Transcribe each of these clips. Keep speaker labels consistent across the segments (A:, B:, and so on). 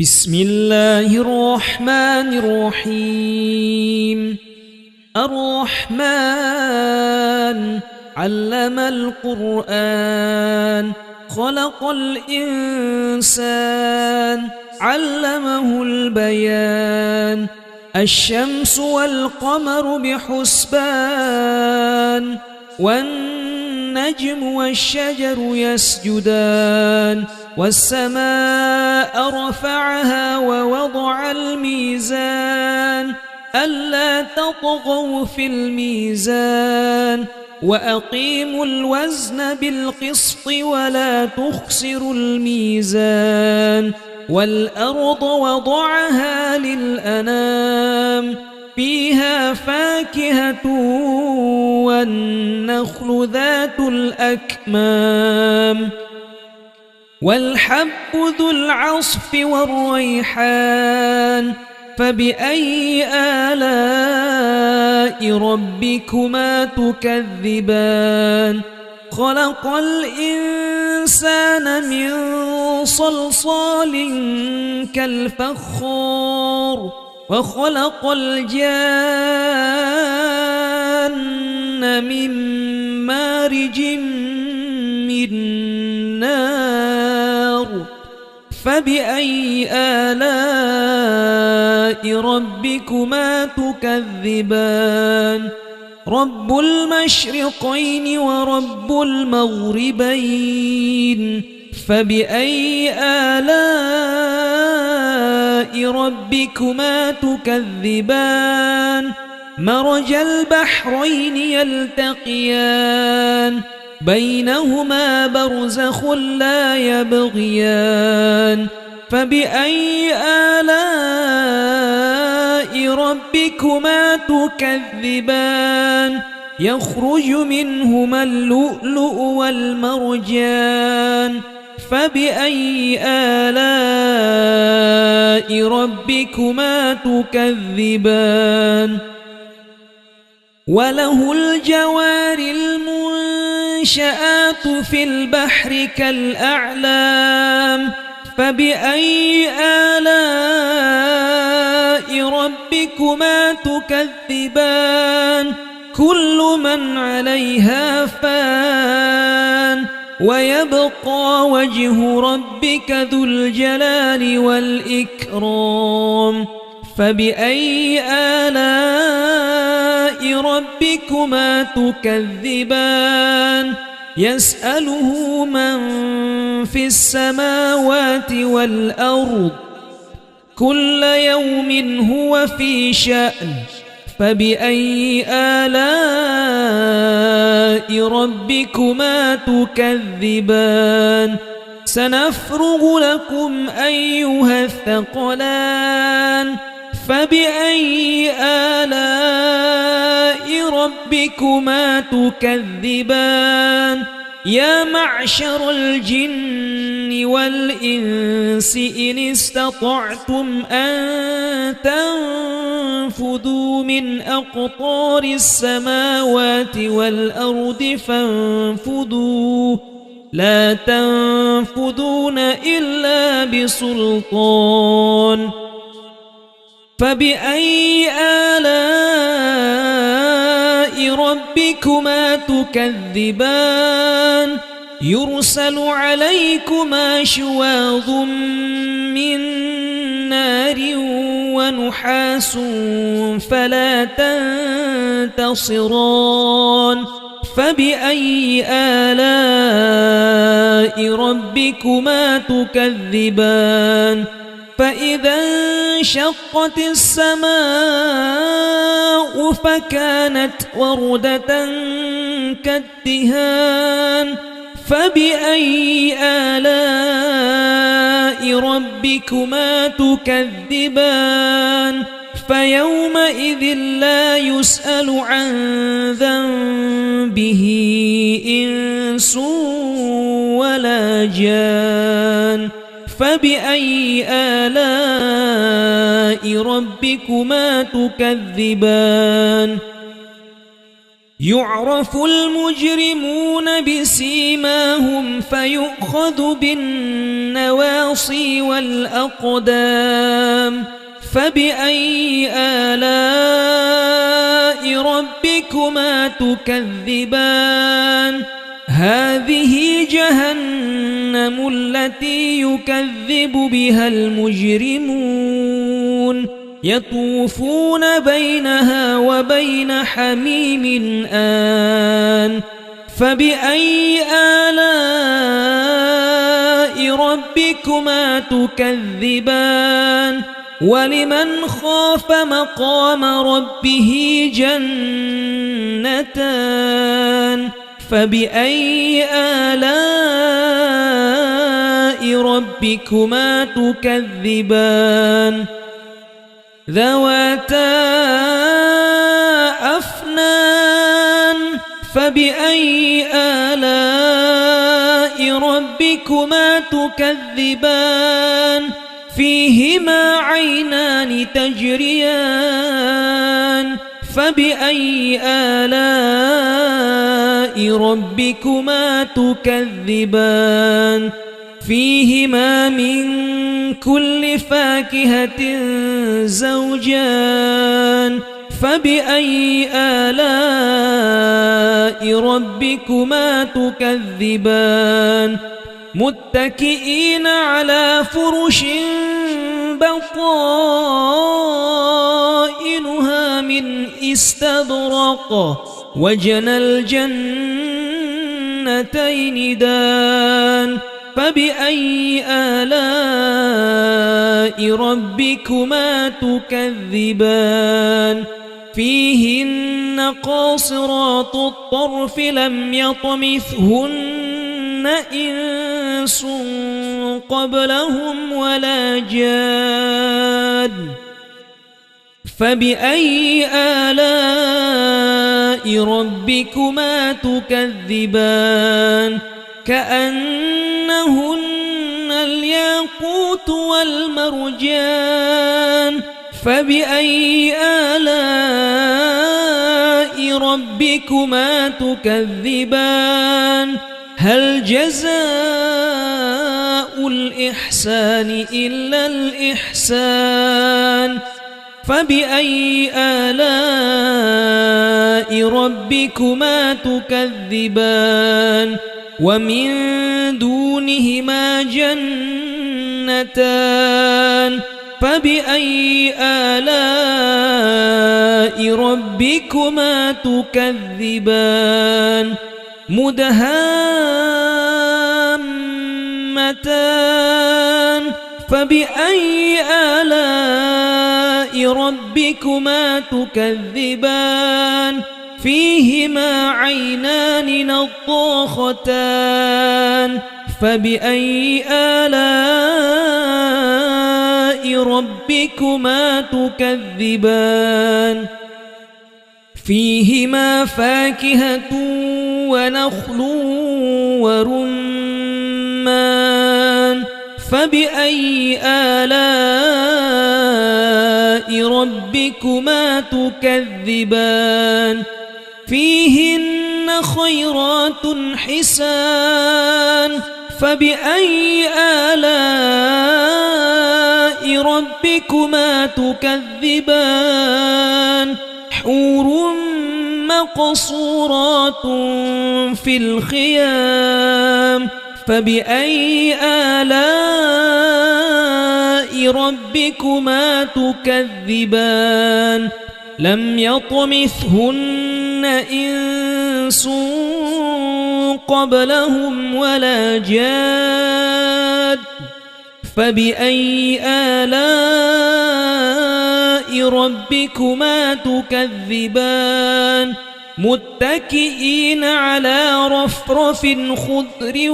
A: بسم الله الرحمن الرحيم. الرحمن علم القرآن خلق الإنسان علمه البيان. الشمس والقمر بحسبان والنجم والشجر يسجدان. والسماء رفعها ووضع الميزان ألا تطغوا في الميزان وأقيموا الوزن بالقسط ولا تخسروا الميزان. والأرض وضعها للأنام فيها فاكهة والنخل ذات الأكمام والحب ذو العصف والريحان. فبأي آلاء ربكما تكذبان؟ خلق الإنسان من صلصال كالفخار وخلق الجان من مارج من نار. فبأي آلاء ربكما تكذبان؟ رب المشرقين ورب المغربين. فبأي آلاء ربكما تكذبان؟ مرج البحرين يلتقيان بينهما برزخ لا يبغيان. فبأي آلاء ربكما تكذبان؟ يخرج منهما اللؤلؤ والمرجان. فبأي آلاء ربكما تكذبان؟ وله الجوار المنشآت في البحر كالأعلام. فبأي آلاء ربكما تكذبان؟ كل من عليها فان ويبقى وجه ربك ذو الجلال والإكرام. فبأي آلاء ربكما تكذبان؟ يسأله من في السماوات والأرض كل يوم هو في شأن. فبأي آلاء ربكما تكذبان؟ سنفرغ لكم أيها الثقلان. فبأي آلاء ربكما تكذبان؟ يا معشر الجن والإنس إن استطعتم أن تنفذوا من أقطار السماوات والأرض فانفذوا لا تنفذون إلا بسلطان. فبأي آلاء ربكما تكذبان؟ يرسل عليكما شواظ من نار ونحاس فلا تنتصران. فبأي آلاء ربكما تكذبان؟ فإذا انشقت السماء فكانت وردة كالدهان. فبأي آلاء ربكما تكذبان؟ فيومئذ لا يسأل عن ذنبه إنس ولا جان. فبأي آلاء ربكما تكذبان؟ يعرف المجرمون بسيماهم فيؤخذ بالنواصي النواصي والأقدام فبأي آلاء ربكما تكذبان هذه جهنم التي يكذب بها المجرمون يطوفون بينها وبين حميم آن فبأي آلاء ربكما تكذبان ولمن خاف مقام ربه جنتان فبأي آلاء ربكما تكذبان ذواتا أفنان فبأي آلاء ربكما تكذبان فيهما عينان تجريان فبأي آلاء ربكما تكذبان فيهما من كل فاكهة زوجان فبأي آلاء ربكما تكذبان متكئين على فرش بطائنها من استبرق وجنى الجنتين دان فبأي آلاء ربكما تكذبان فيهن قاصرات الطرف لم يطمثهن إنس قبلهم ولا جان فبأي آلاء ربكما تكذبان كأنهن الياقوت والمرجان فبأي آلاء ربكما تكذبان هل جزاء الإحسان إلا الإحسان فبأي آلاء ربكما تكذبان ومن دونهما جنتان فبأي آلاء ربكما تكذبان مدهامتان فبأي آلاء ربكما تكذبان فيهما عينان نضاختان فبأي آلاء ربكما تكذبان فيهما فاكهة ونخل ورمان فبأي آلاء ربكما تكذبان فيهن خيرات حسان فبأي آلاء ربكما تكذبان حور مقصورات في الخيام فبأي آلاء ربكما تكذبان لم يطمثهن إنس قبلهم ولا جاد فبأي آلاء ربكما تكذبان متكئين على رفرف خضر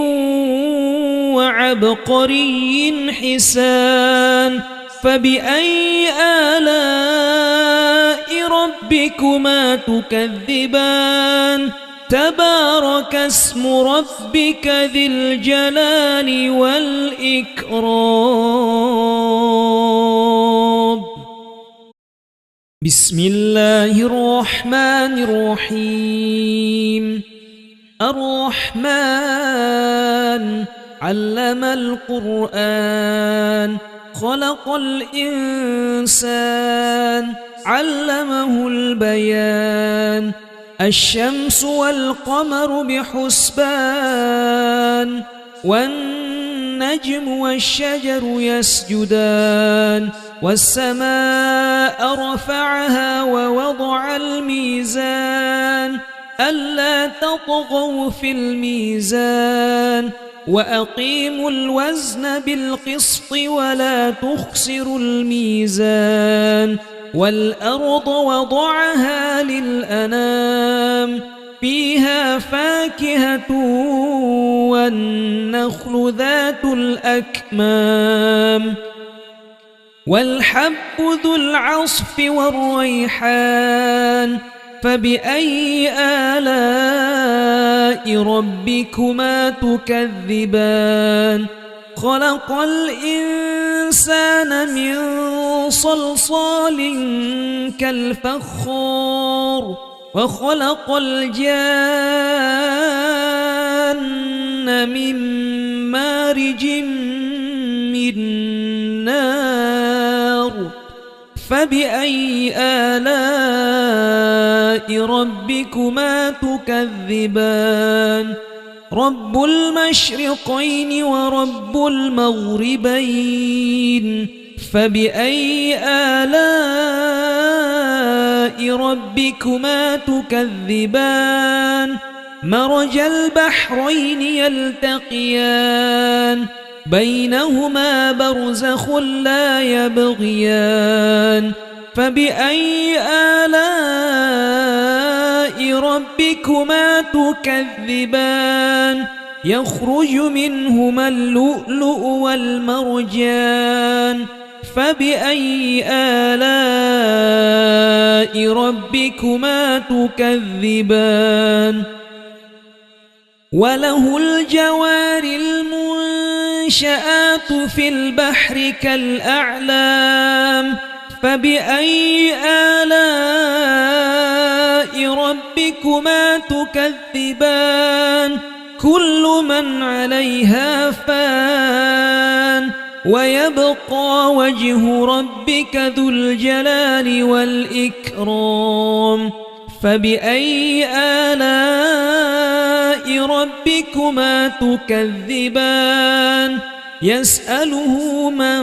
A: وعبقري حسان فبأي آلاء ربكما تكذبان تبارك اسم ربك ذي الجلال والإكرام بسم الله الرحمن الرحيم الرحمن علم القرآن خلق الإنسان علمه البيان الشمس والقمر بحسبان والنجم والشجر يسجدان والسماء رفعها ووضع الميزان ألا تطغوا في الميزان وأقيموا الوزن بالقسط ولا تخسروا الميزان والأرض وضعها للأنام فيها فاكهة والنخل ذات الأكمام والحب ذو العصف والريحان فبأي آلاء ربكما تكذبان خلق الإنسان من صلصال كالفخار وخلق الجان من مارج من نار فبأي آلاء ربكما تكذبان رب المشرقين ورب المغربين فبأي آلاء ربكما تكذبان مرج البحرين يلتقيان بينهما برزخ لا يبغيان فبأي آلاء ربكما تكذبان يخرج منهما اللؤلؤ والمرجان فبأي آلاء ربكما تكذبان وله الجوار المنشآت في البحر كالأعلام فبأي آلاء ربكما تكذبان كل من عليها فان ويبقى وجه ربك ذو الجلال والإكرام فبأي آلاء ربكما تكذبان يسأله من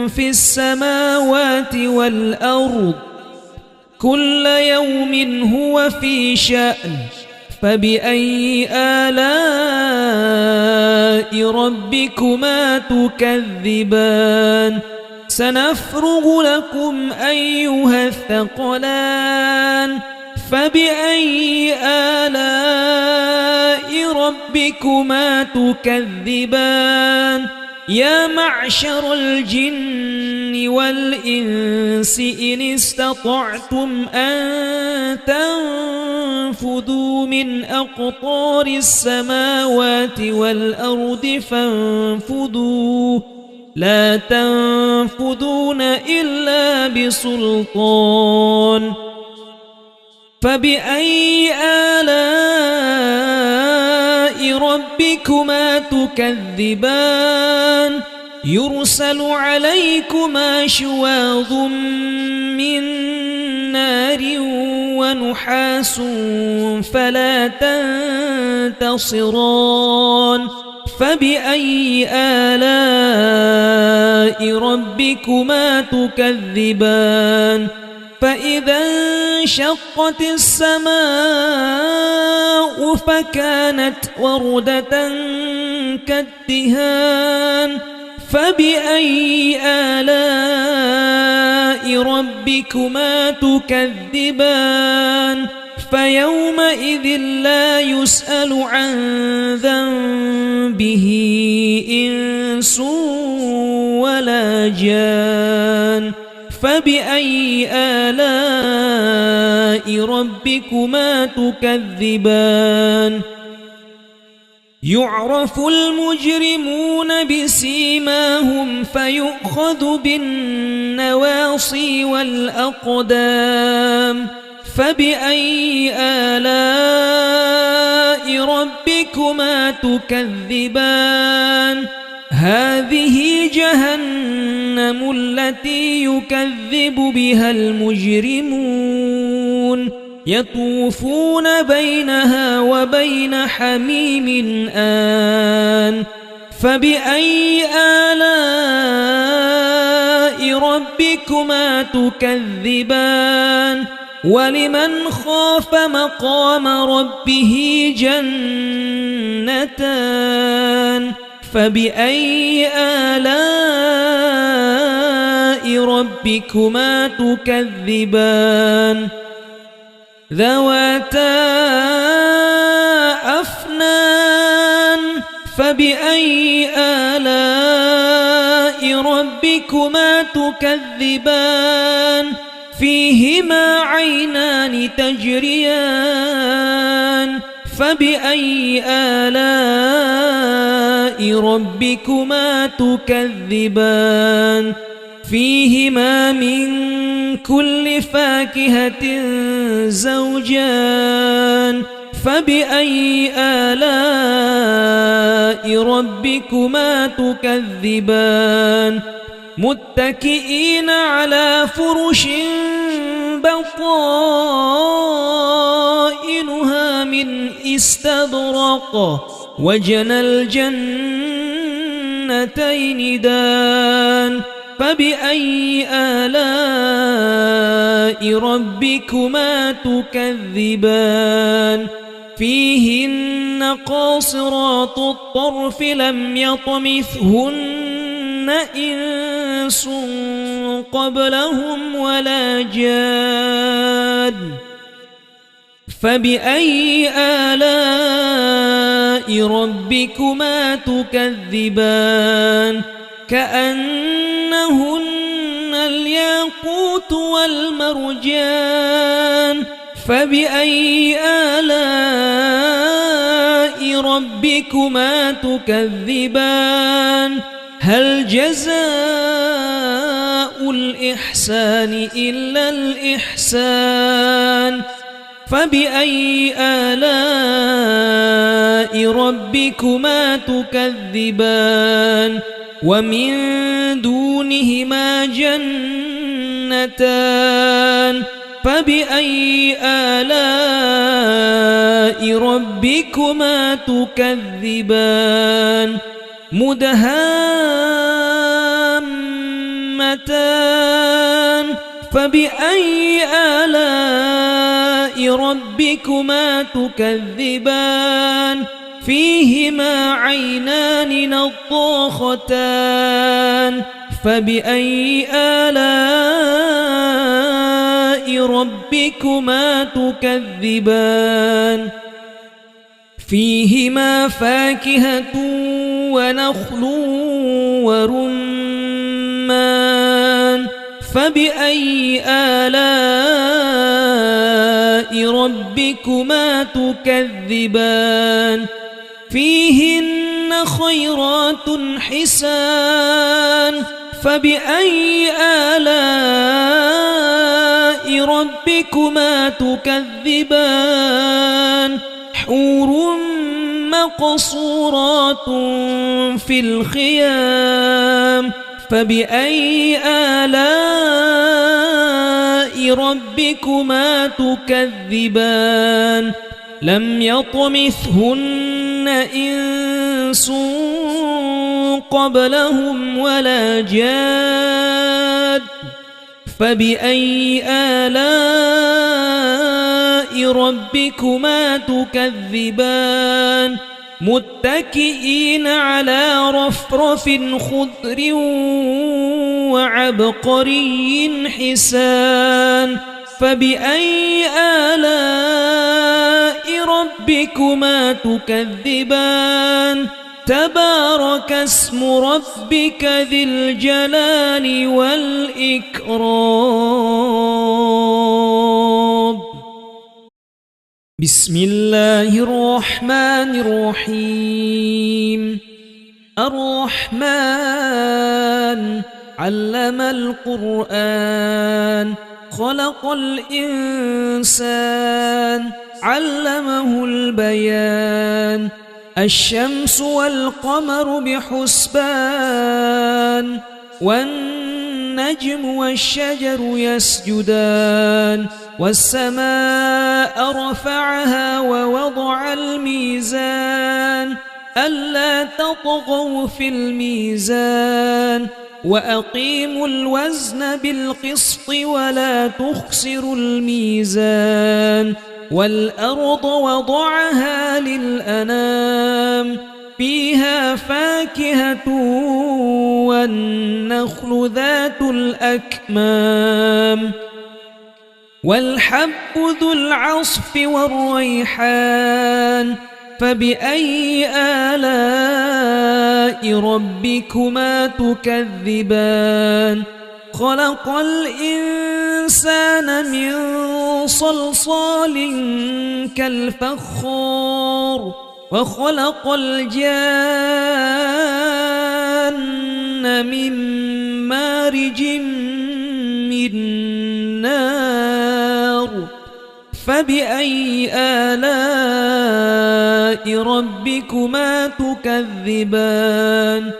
A: في السماوات والأرض كل يوم هو في شأن فبأي آلاء ربكما تكذبان سنفرغ لكم أيها الثقلان فبأي آلاء ربكما تكذبان يا معشر الجن والإنس إن استطعتم أن تنفذوا من أقطار السماوات والأرض فانفذوا لا تنفذون إلا بسلطان فبأي آلاء ربكما تكذبان يرسل عليكما شواظ من نار ونحاس فلا تنتصران فبأي آلاء ربكما تكذبان فإذا انشقت السماء فكانت وردة كالدهان فبأي آلاء ربكما تكذبان فيومئذ لا يسأل عن ذنبه إنس ولا جان فبأي آلاء ربكما تكذبان يعرف المجرمون بسيماهم فيؤخذ بالنواصي والأقدام فبأي آلاء ربكما تكذبان هذه جهنم التي يكذب بها المجرمون يطوفون بينها وبين حميم آن فبأي آلاء ربكما تكذبان ولمن خاف مقام ربه جنتان فبأي آلاء ربكما تكذبان ذواتا أفنان فبأي آلاء ربكما تكذبان فيهما عينان تجريان فبأي آلاء ربكما تكذبان فيهما من كل فاكهة زوجان فبأي آلاء ربكما تكذبان متكئين على فرش بطائنها من استبرق وجنى الجنتين دان فبأي آلاء ربكما تكذبان فيهن قاصرات الطرف لم يطمثهن إنس قبلهم ولا جان فبأي آلاء ربكما تكذبان كأنهن الياقوت والمرجان فبأي آلاء ربكما تكذبان هل جزاء الإحسان إلا الإحسان فبأي آلاء ربكما تكذبان ومن دونهما جنتان فبأي آلاء ربكما تكذبان مدهامتان فبأي آلاء ربكما تكذبان فيهما عينان نضاختان فبأي آلاء ربكما تكذبان فيهما فاكهة ونخل ورمان فبأي آلاء ربكما تكذبان فيهن خيرات حسان فبأي آلاء ربكما تكذبان حور مقصورات في الخيام فبأي آلاء ربكما تكذبان لم يطمثهن إنس قبلهم ولا جاد فبأي آلاء ربكما تكذبان متكئين على رفرف خضر وعبقري حسان فبأي آلاء ربكما تكذبان تبارك اسم ربك ذي الجلال والإكرام بسم الله الرحمن الرحيم الرحمن علم القرآن خلق الإنسان علمه البيان الشمس والقمر بحسبان والنجم والشجر يسجدان والسماء رفعها ووضع الميزان ألا تطغوا في الميزان وأقيموا الوزن بالقسط ولا تخسروا الميزان والأرض وضعها للأنام فيها فاكهة والنخل ذات الأكمام والحب ذو العصف والريحان فبأي آلاء ربكما تكذبان خلق الإنسان من صلصال كالفخار وخلق الجان من مارج من نار فبأي آلاء ربكما تكذبان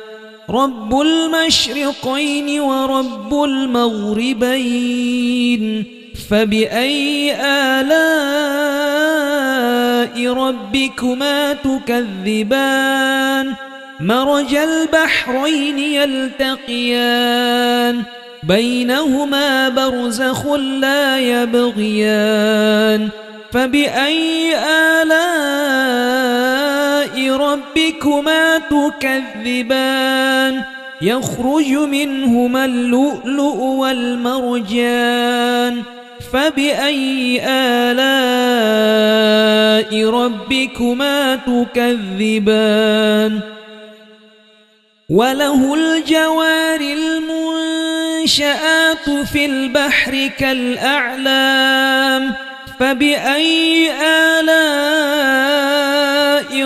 A: رب المشرقين ورب المغربين فبأي آلاء ربكما تكذبان مرج البحرين يلتقيان بينهما برزخ لا يبغيان فبأي آلاء ربكما تكذبان يخرج منهما اللؤلؤ والمرجان فبأي آلاء ربكما تكذبان وله الجوار المنشآت في البحر كالأعلام فبأي آلاء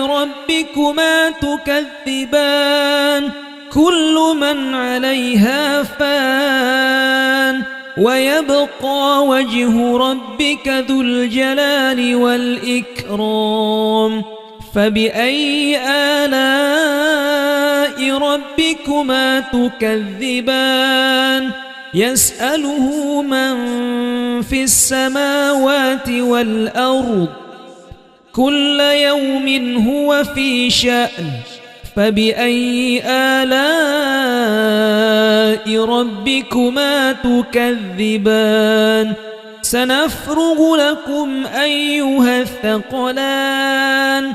A: ربكما تكذبان كل من عليها فان ويبقى وجه ربك ذو الجلال والإكرام فبأي آلاء ربكما تكذبان يسأله من في السماوات والأرض كل يوم هو في شأن فبأي آلاء ربكما تكذبان سنفرغ لكم أيها الثقلان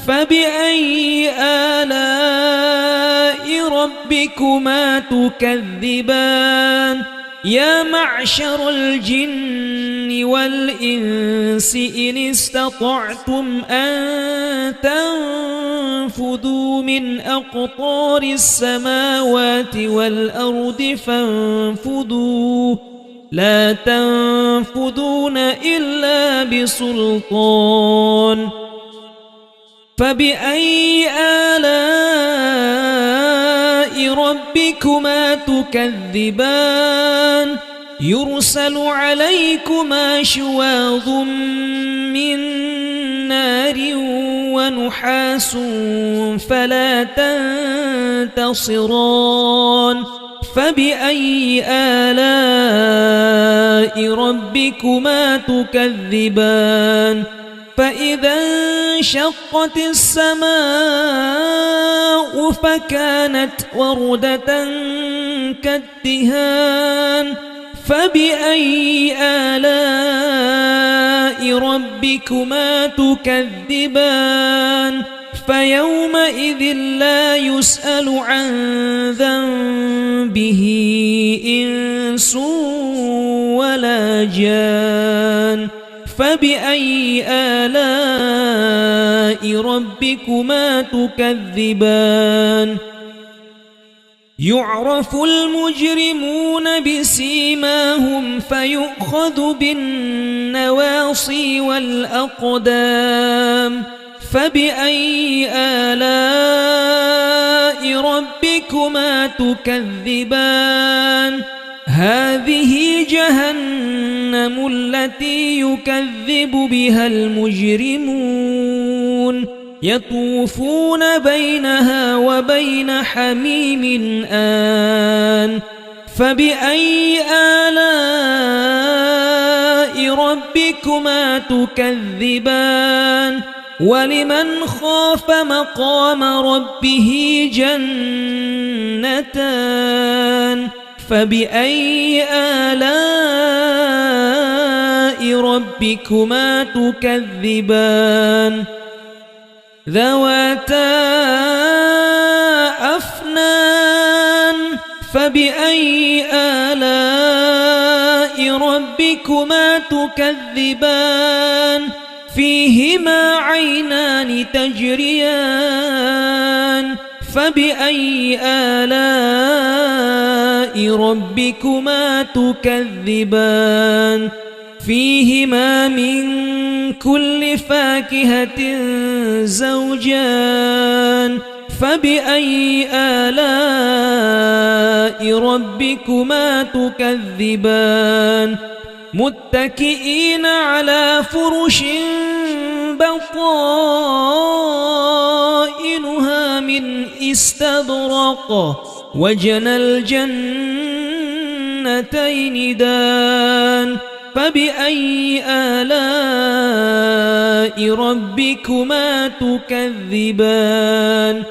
A: فبأي آلاء ربكما تكذبان يا معشر الجن والإنس إن استطعتم أن تنفذوا من أقطار السماوات والأرض فانفذوا لا تنفذون إلا بسلطان فبأي آلاء ربكما تكذبان يرسل عليكما شواظ من نار ونحاس فلا تنتصران فبأي آلاء ربكما تكذبان فإذا انشقت السماء فكانت وردة كالدهان فبأي آلاء ربكما تكذبان فيومئذ لا يسأل عن ذنبه إنس ولا جان فبأي آلاء ربكما تكذبان يعرف المجرمون بسيماهم فيؤخذ بالنواصي والأقدام فبأي آلاء ربكما تكذبان هذه جهنم التي يكذب بها المجرمون يطوفون بينها وبين حميم آن فبأي آلاء ربكما تكذبان ولمن خاف مقام ربه جنتان فبأي آلاء ربكما تكذبان ذواتا أفنان فبأي آلاء ربكما تكذبان فيهما عينان تجريان فبأي آلاء ربكما تكذبان فيهما من كل فاكهة زوجان فبأي آلاء ربكما تكذبان متكئين على فرش بطائنها من استبرق وجنى الجنتين دان فبأي آلاء ربكما تكذبان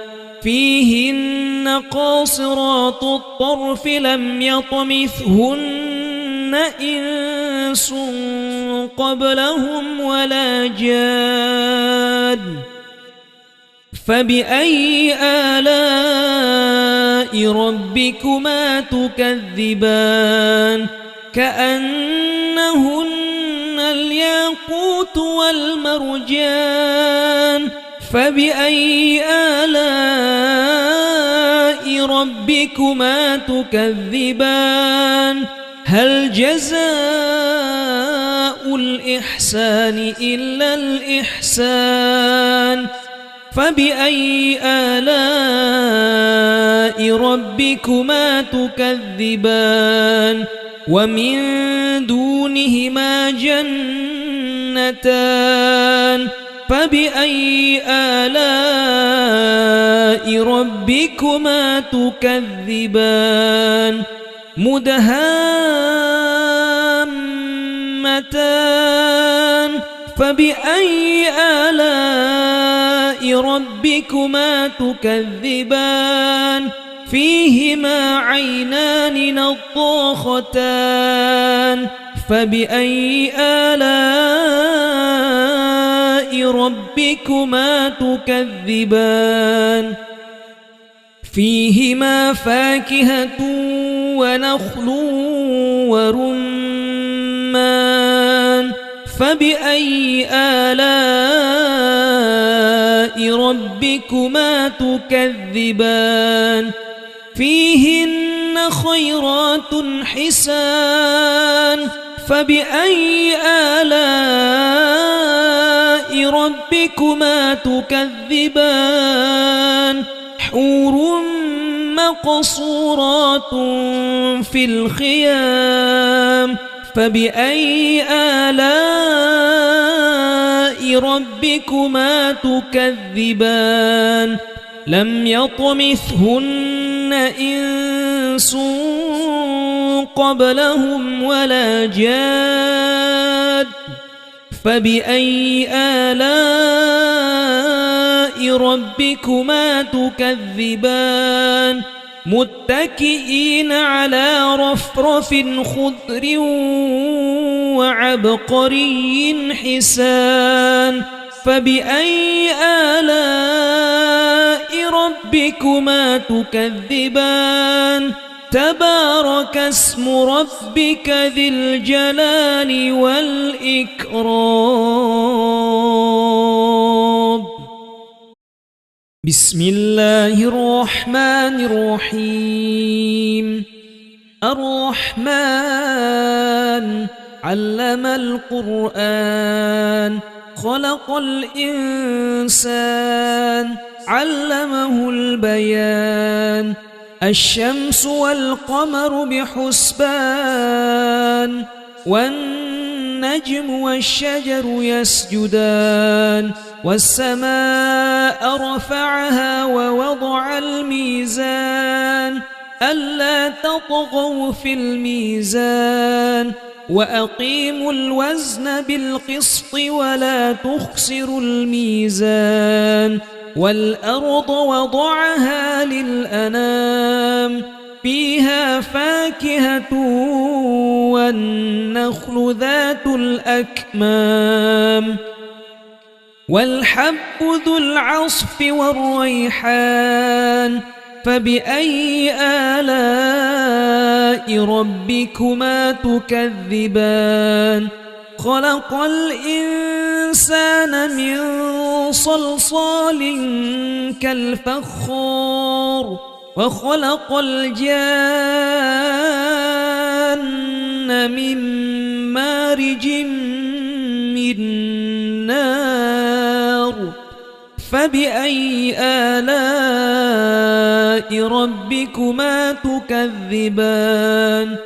A: فيهن قاصرات الطرف لم يطمثهن إنس قبلهم ولا جان فبأي آلاء ربكما تكذبان كأنهن الياقوت والمرجان فبأي آلاء ربكما تكذبان هل جزاء الإحسان إلا الإحسان فبأي آلاء ربكما تكذبان ومن دونهما جنتان فبأي آلاء ربكما تكذبان مدهامتان فبأي آلاء ربكما تكذبان فيهما عينان نضاختان فبأي آلاء ربكما تكذبان فيهما فاكهة ونخل ورمان فبأي آلاء ربكما تكذبان فيهن خيرات حسان فبأي آلاء ربكما تكذبان حور مقصورات في الخيام فبأي آلاء ربكما تكذبان لم يطمثهن إنس قبلهم ولا جاد فبأي آلاء ربكما تكذبان متكئين على رفرف خضر وعبقري حسان فبأي آلاء ربكما تكذبان تبارك اسم ربك ذي الجلال والإكرام بسم الله الرحمن الرحيم الرحمن علم القرآن خلق الإنسان علمه البيان الشمس والقمر بحسبان والنجم والشجر يسجدان والسماء رفعها ووضع الميزان ألا تطغوا في الميزان وأقيموا الوزن بالقسط ولا تخسروا الميزان والأرض وضعها للأنام فيها فاكهة والنخل ذات الأكمام والحب ذو العصف والريحان فبأي آلاء ربكما تكذبان خلق الإنسان من صلصال كالفخار وخلق الجان من مارج من نار فبأي آلاء ربكما تكذبان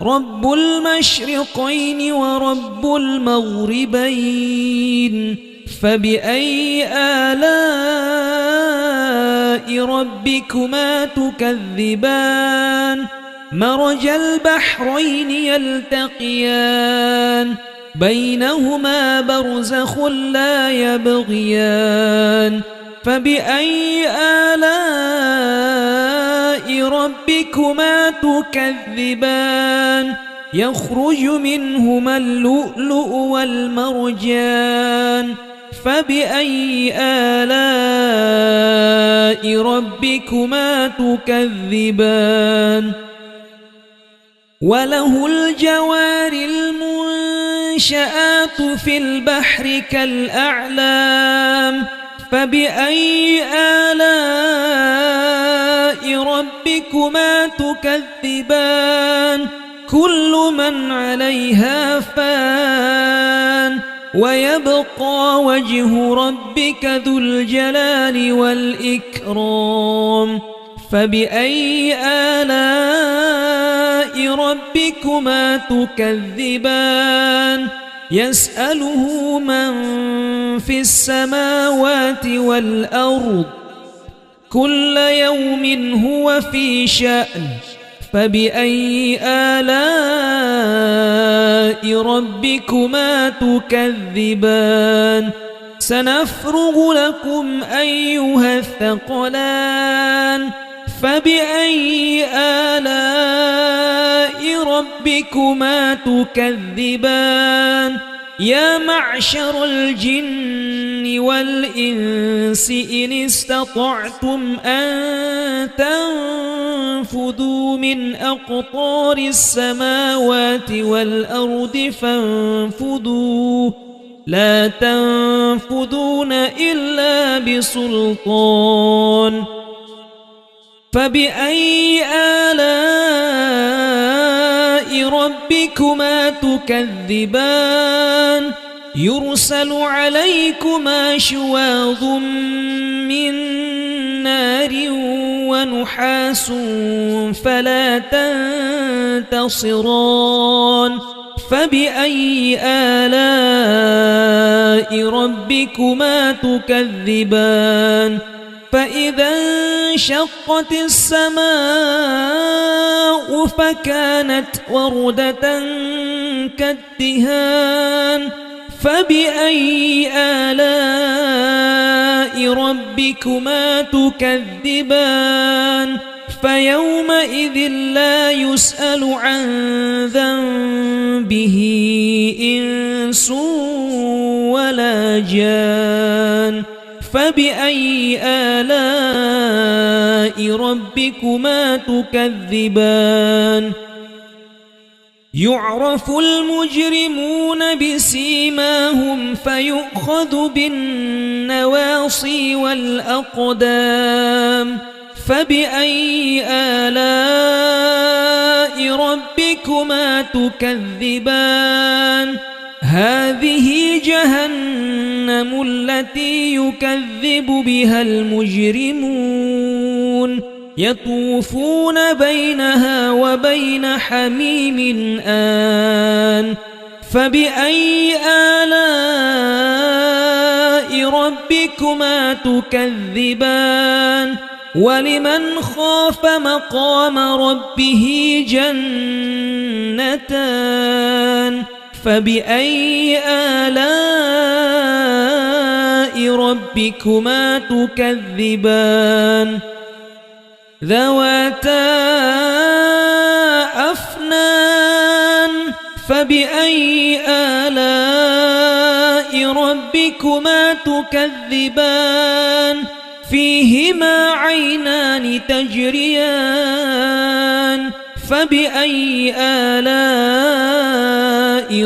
A: رب المشرقين ورب المغربين فبأي آلاء ربكما تكذبان مرج البحرين يلتقيان بينهما برزخ لا يبغيان فبأي آلاء ربكما تكذبان يخرج منهما اللؤلؤ والمرجان فبأي آلاء ربكما تكذبان وله الجوار المنشآت في البحر كالأعلام فبأي آلاء ربكما تكذبان كل من عليها فان ويبقى وجه ربك ذو الجلال والإكرام فبأي آلاء ربكما تكذبان يسأله من في السماوات والأرض كل يوم هو في شأن فبأي آلاء ربكما تكذبان سنفرغ لكم أيها الثقلان فبأي آلاء ربكما تكذبان يا معشر الجن والإنس إن استطعتم أن تنفذوا من أقطار السماوات والأرض فانفذوا لا تنفذون إلا بسلطان فبأي آلاء ربكما تكذبان يرسل عليكما شواظ من نار ونحاس فلا تنتصران فبأي آلاء ربكما تكذبان فإذا انشقت السماء فكانت وردة كالدهان فبأي آلاء ربكما تكذبان فيومئذ لا يسأل عن ذنبه إنس ولا جان فبأي آلاء ربكما تكذبان يعرف المجرمون بسيماهم فيؤخذ بالنواصي والأقدام فبأي آلاء ربكما تكذبان هذه جهنم التي يكذب بها المجرمون يطوفون بينها وبين حميم آن فبأي آلاء ربكما تكذبان ولمن خاف مقام ربه جنتان فبأي آلاء ربكما تكذبان ذواتا أفنان فبأي آلاء ربكما تكذبان فيهما عينان تجريان فبأي آلاء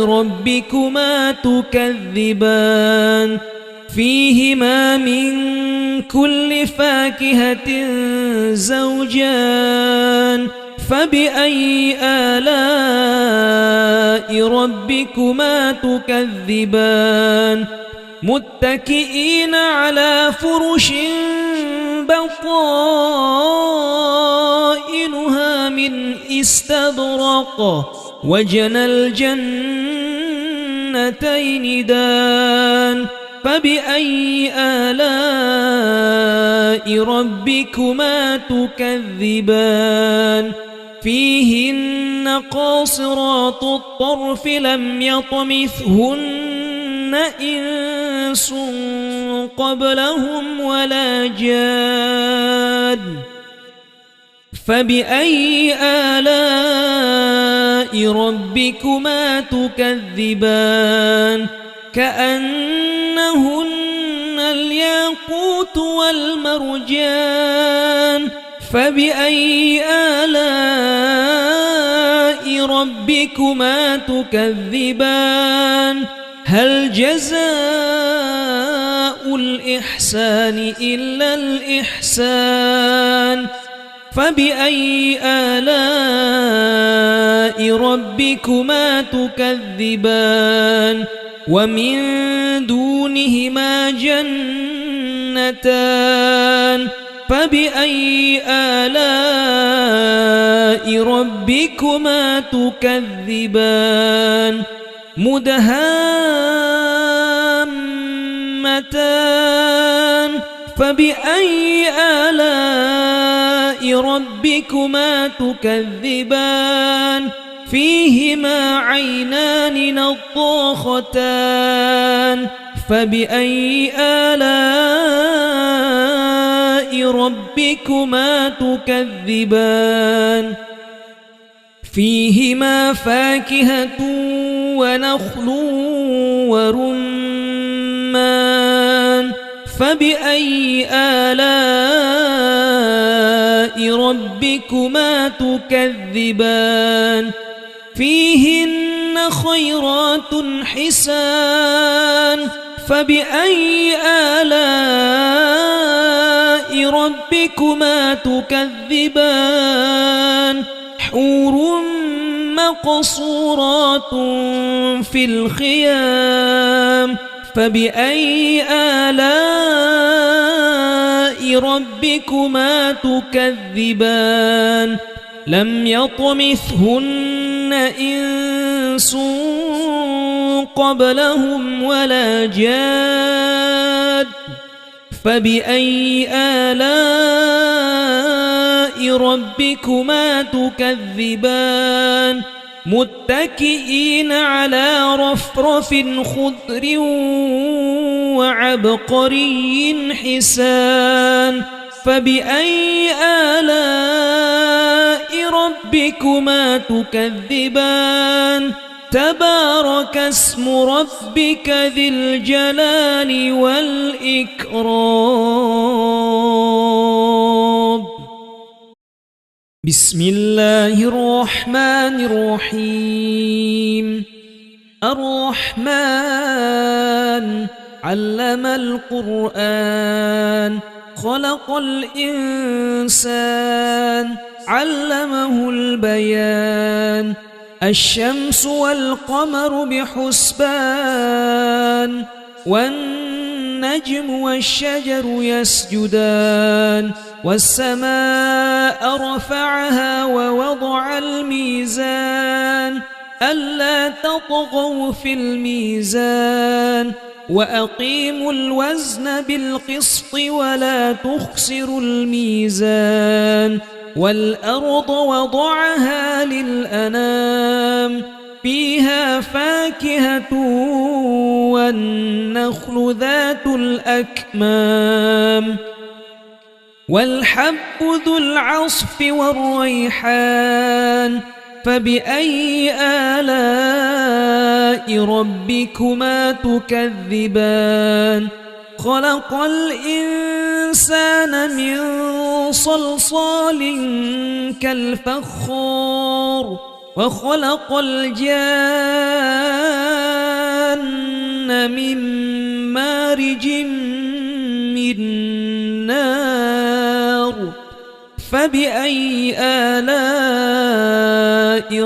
A: ربكما تكذبان فيهما من كل فاكهة زوجان فبأي آلاء ربكما تكذبان متكئين على فرش بطائنها من استبرق وجنى الجنتين دان فبأي آلاء ربكما تكذبان فيهن قاصرات الطرف لم يطمثهن إنس قبلهم ولا جاد فبأي آلاء ربكما تكذبان كأنهن الياقوت والمرجان فبأي آلاء ربكما تكذبان هل جزاء الإحسان إلا الإحسان فبأي آلاء ربكما تكذبان ومن دونهما جنتان فبأي آلاء ربكما تكذبان مدهامتان فبأي آلاء ربكما تكذبان فيهما عينان نضاختان فبأي آلاء ربكما تكذبان فيهما فاكهة ونخل ورمان فبأي آلاء ربكما تكذبان فيهن خيرات حسان فبأي آلاء ربكما تكذبان حور مقصورات في الخيام فبأي آلاء ربكما تكذبان لم يطمثهن إنس قبلهم ولا جاد فبأي آلاء ربكما تكذبان متكئين على رفرف خضر وعبقري حسان فبأي آلاء ربكما تكذبان تبارك اسم ربك ذي الجلال والإكرام بسم الله الرحمن الرحيم الرحمن علم القرآن خلق الإنسان علمه البيان الشمس والقمر بحسبان والنجم والنجم والشجر يسجدان والسماء رفعها ووضع الميزان ألا تطغوا في الميزان وأقيموا الوزن بالقسط ولا تخسروا الميزان والأرض وضعها للأنام فيها فاكهة والنخل ذات الأكمام والحب ذو العصف والريحان فبأي آلاء ربكما تكذبان خلق الإنسان من صلصال كالفخار وخلق الجان من مارج من نار فبأي آلاء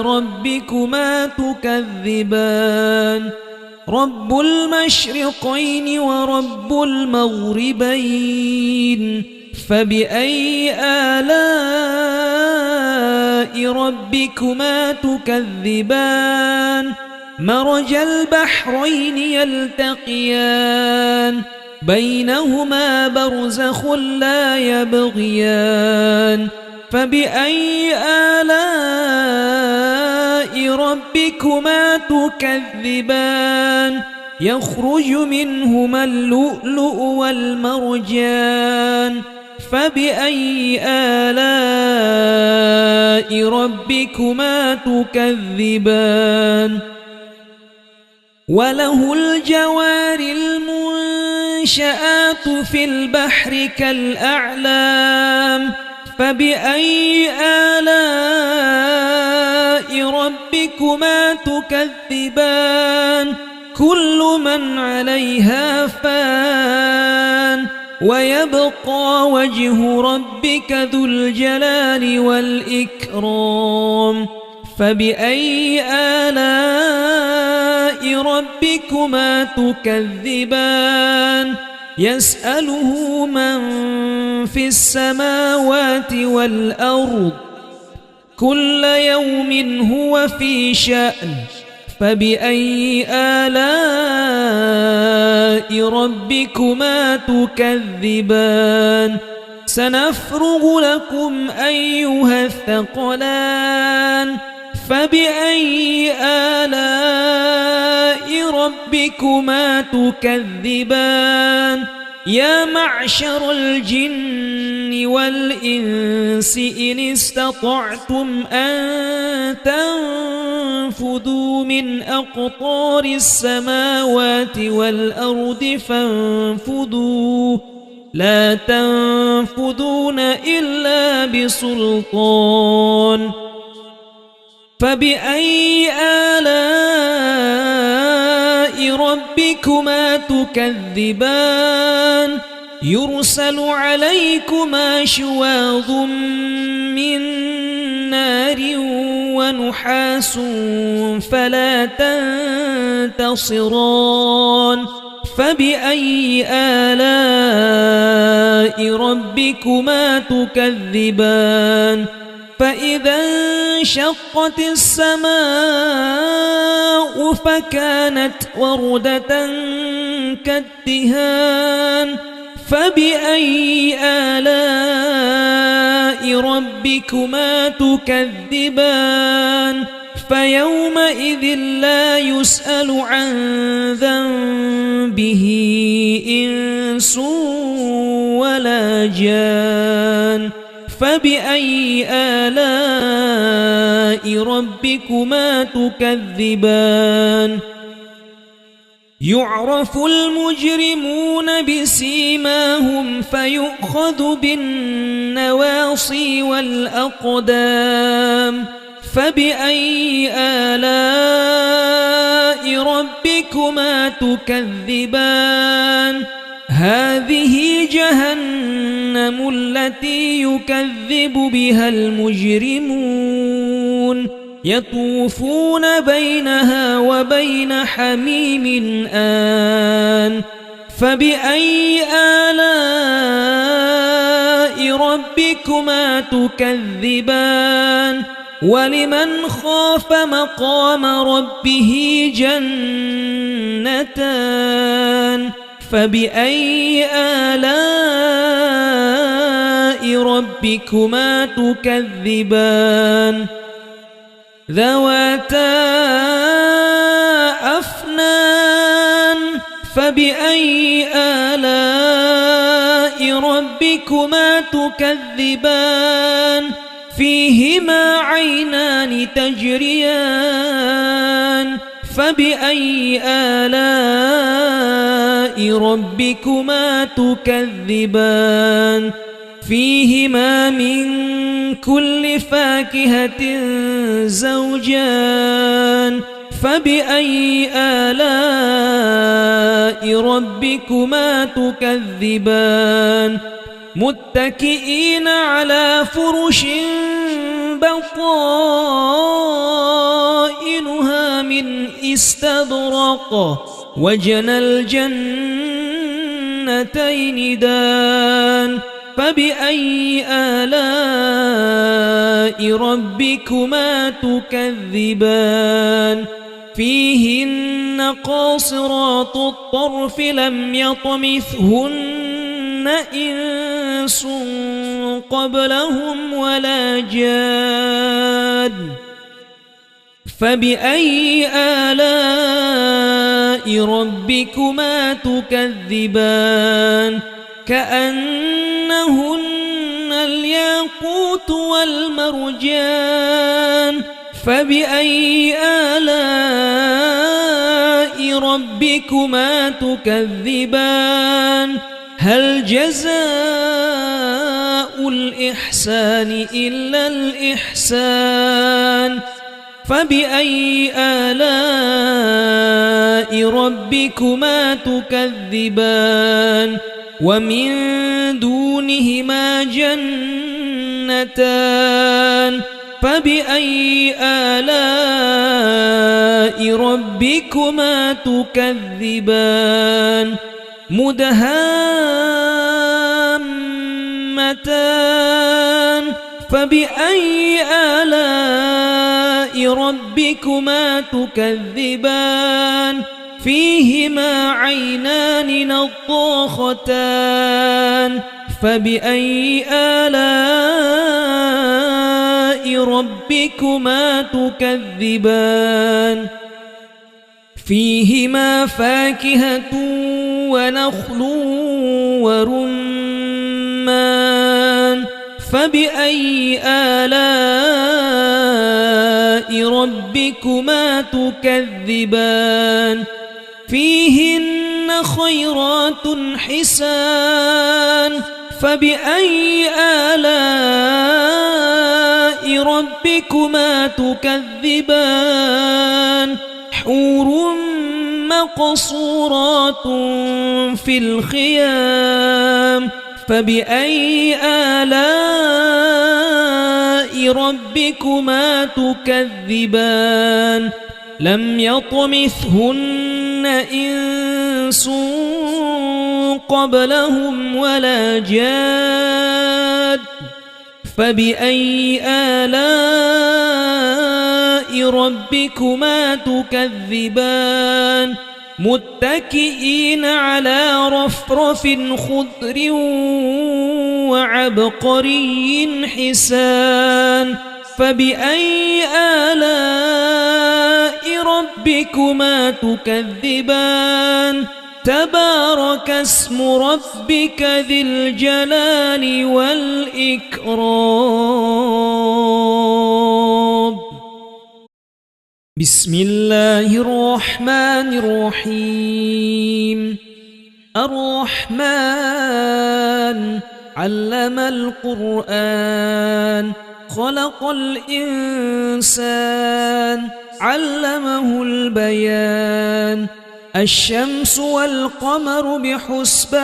A: ربكما تكذبان رب المشرقين ورب المغربين فبأي آلاء ربكما تكذبان مرج البحرين يلتقيان بينهما برزخ لا يبغيان فبأي آلاء ربكما تكذبان يخرج منهما اللؤلؤ والمرجان فبأي آلاء ربكما تكذبان وله الجوار المنشآت في البحر كالأعلام فبأي آلاء ربكما تكذبان كل من عليها فان ويبقى وجه ربك ذو الجلال والإكرام فبأي آلاء ربكما تكذبان يسأله من في السماوات والأرض كل يوم هو في شأن فبأي آلاء ربكما تكذبان سنفرغ لكم أيها الثقلان فبأي آلاء ربكما تكذبان يا معشر الجن والإنس إن استطعتم أن تنفذوا من أقطار السماوات والأرض فانفذوا لا تنفذون إلا بسلطان فبأي آلاء ربكما تكذبان يرسل عليكما شواظ من نار ونحاس فلا تنتصران فبأي آلاء ربكما تكذبان فإذا انشقت السماء فكانت وردة كالدهان فبأي آلاء ربكما تكذبان فيومئذ لا يسأل عن ذنبه إنس ولا جان فبأي آلاء ربكما تكذبان يعرف المجرمون بسيماهم فيؤخذ بالنواصي والأقدام فبأي آلاء ربكما تكذبان هذه جهنم التي يكذب بها المجرمون يطوفون بينها وبين حميم آن فبأي آلاء ربكما تكذبان ولمن خاف مقام ربه جنتان فبأي آلاء ربكما تكذبان ذواتا أفنان فبأي آلاء ربكما تكذبان فيهما عينان تجريان فبأي آلاء ربكما تكذبان فيهما من كل فاكهة زوجان فبأي آلاء ربكما تكذبان متكئين على فرش بطائنها من استبرق وجنى الجنتين دان فبأي آلاء ربكما تكذبان فيهن قاصرات الطرف لم يطمثهن إنس قبلهم ولا جان فبأي آلاء ربكما تكذبان كأنهن الياقوت والمرجان فبأي آلاء ربكما تكذبان هل جزاء الإحسان إلا الإحسان فبأي آلاء ربكما تكذبان ومن دونهما جنتان فبأي آلاء ربكما تكذبان مدهامتان فبأي آلاء ربكما تكذبان فيهما عينان نضاختان فبأي آلاء ربكما تكذبان فيهما فاكهة ونخل ورمان فبأي آلاء ربكما تكذبان فيهن خيرات حسان فبأي آلاء ربكما تكذبان حور مقصورات في الخيام فبأي آلاء ربكما تكذبان لم يطمثهن إنس قبلهم ولا جاد فبأي آلاء ربكما تكذبان متكئين على رفرف خضر وعبقري حسان فبأي آلاء ربكما تكذبان تبارك اسم ربك ذي الجلال والإكرام بسم الله الرحمن الرحيم الرحمن علم القرآن خلق الإنسان علمه البيان الشمس والقمر بحسبان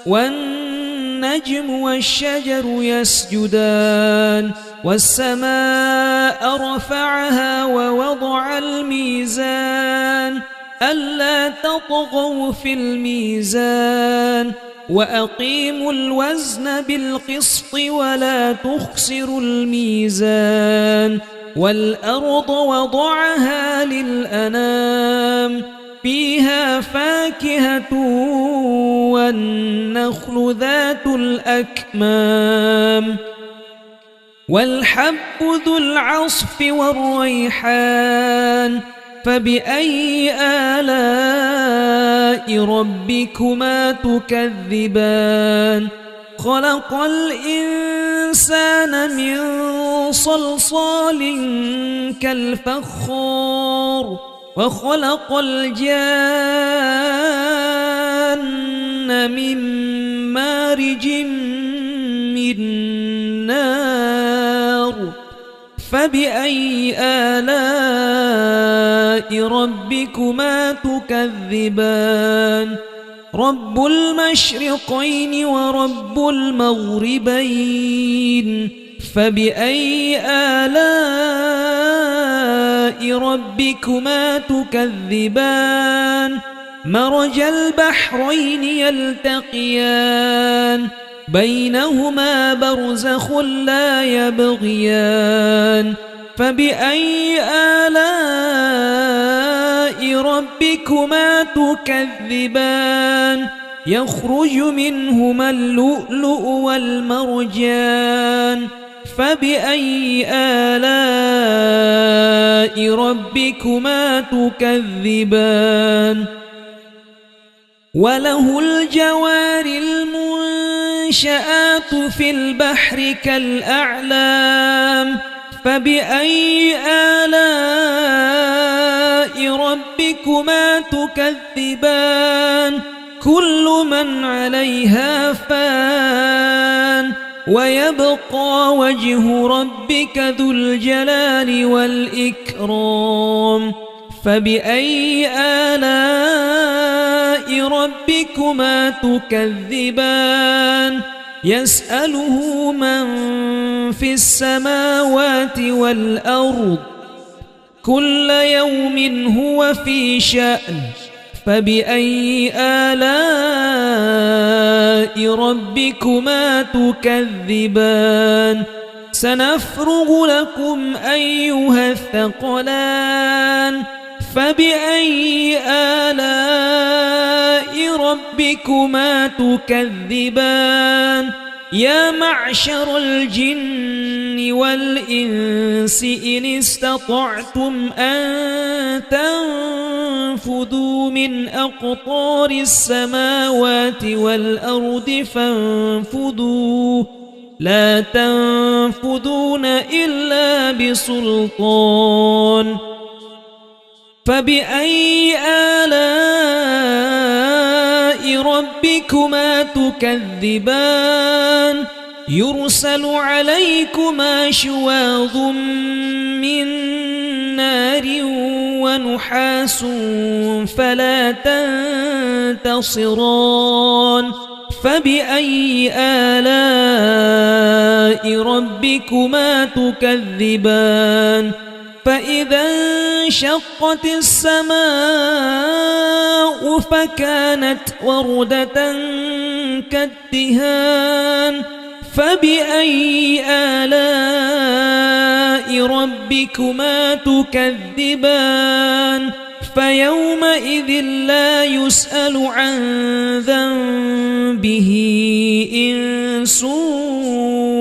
A: والنجم والشجر يسجدان والسماء رفعها ووضع الميزان ألا تطغوا في الميزان وأقيموا الوزن بالقسط ولا تخسروا الميزان والأرض وضعها للأنام فيها فاكهة والنخل ذات الأكمام والحب ذو العصف والريحان فبأي آلاء ربكما تكذبان خلق الإنسان من صلصال كالفخار وخلق الجان من مارج من نار فبأي آلاء ربكما تكذبان رب المشرقين ورب المغربين فبأي آلاء ربكما تكذبان مرج البحرين يلتقيان بينهما برزخ لا يبغيان فبأي آلاء ربكما تكذبان يخرج منهما اللؤلؤ والمرجان فبأي آلاء ربكما تكذبان وله الجوار المنشآت في البحر كالأعلام فبأي آلاء ربكما تكذبان كل من عليها فان ويبقى وجه ربك ذو الجلال والإكرام فبأي آلاء ربكما تكذبان يسأله من في السماوات والأرض كل يوم هو في شأن فبأي آلاء ربكما تكذبان سنفرغ لكم أيها الثقلان فبأي آلاء ربكما تكذبان يا معشر الجن والإنس إن استطعتم أن تنفذوا من أقطار السماوات والأرض فانفذوا لا تنفذون إلا بسلطان فبأي آلاء ربكما تكذبان يرسل عليكما شواظ من نار ونحاس فلا تنتصران فبأي آلاء ربكما تكذبان فإذا انشقت السماء فكانت وردة كالدهان فبأي آلاء ربكما تكذبان فيومئذ لا يسأل عن ذنبه إنس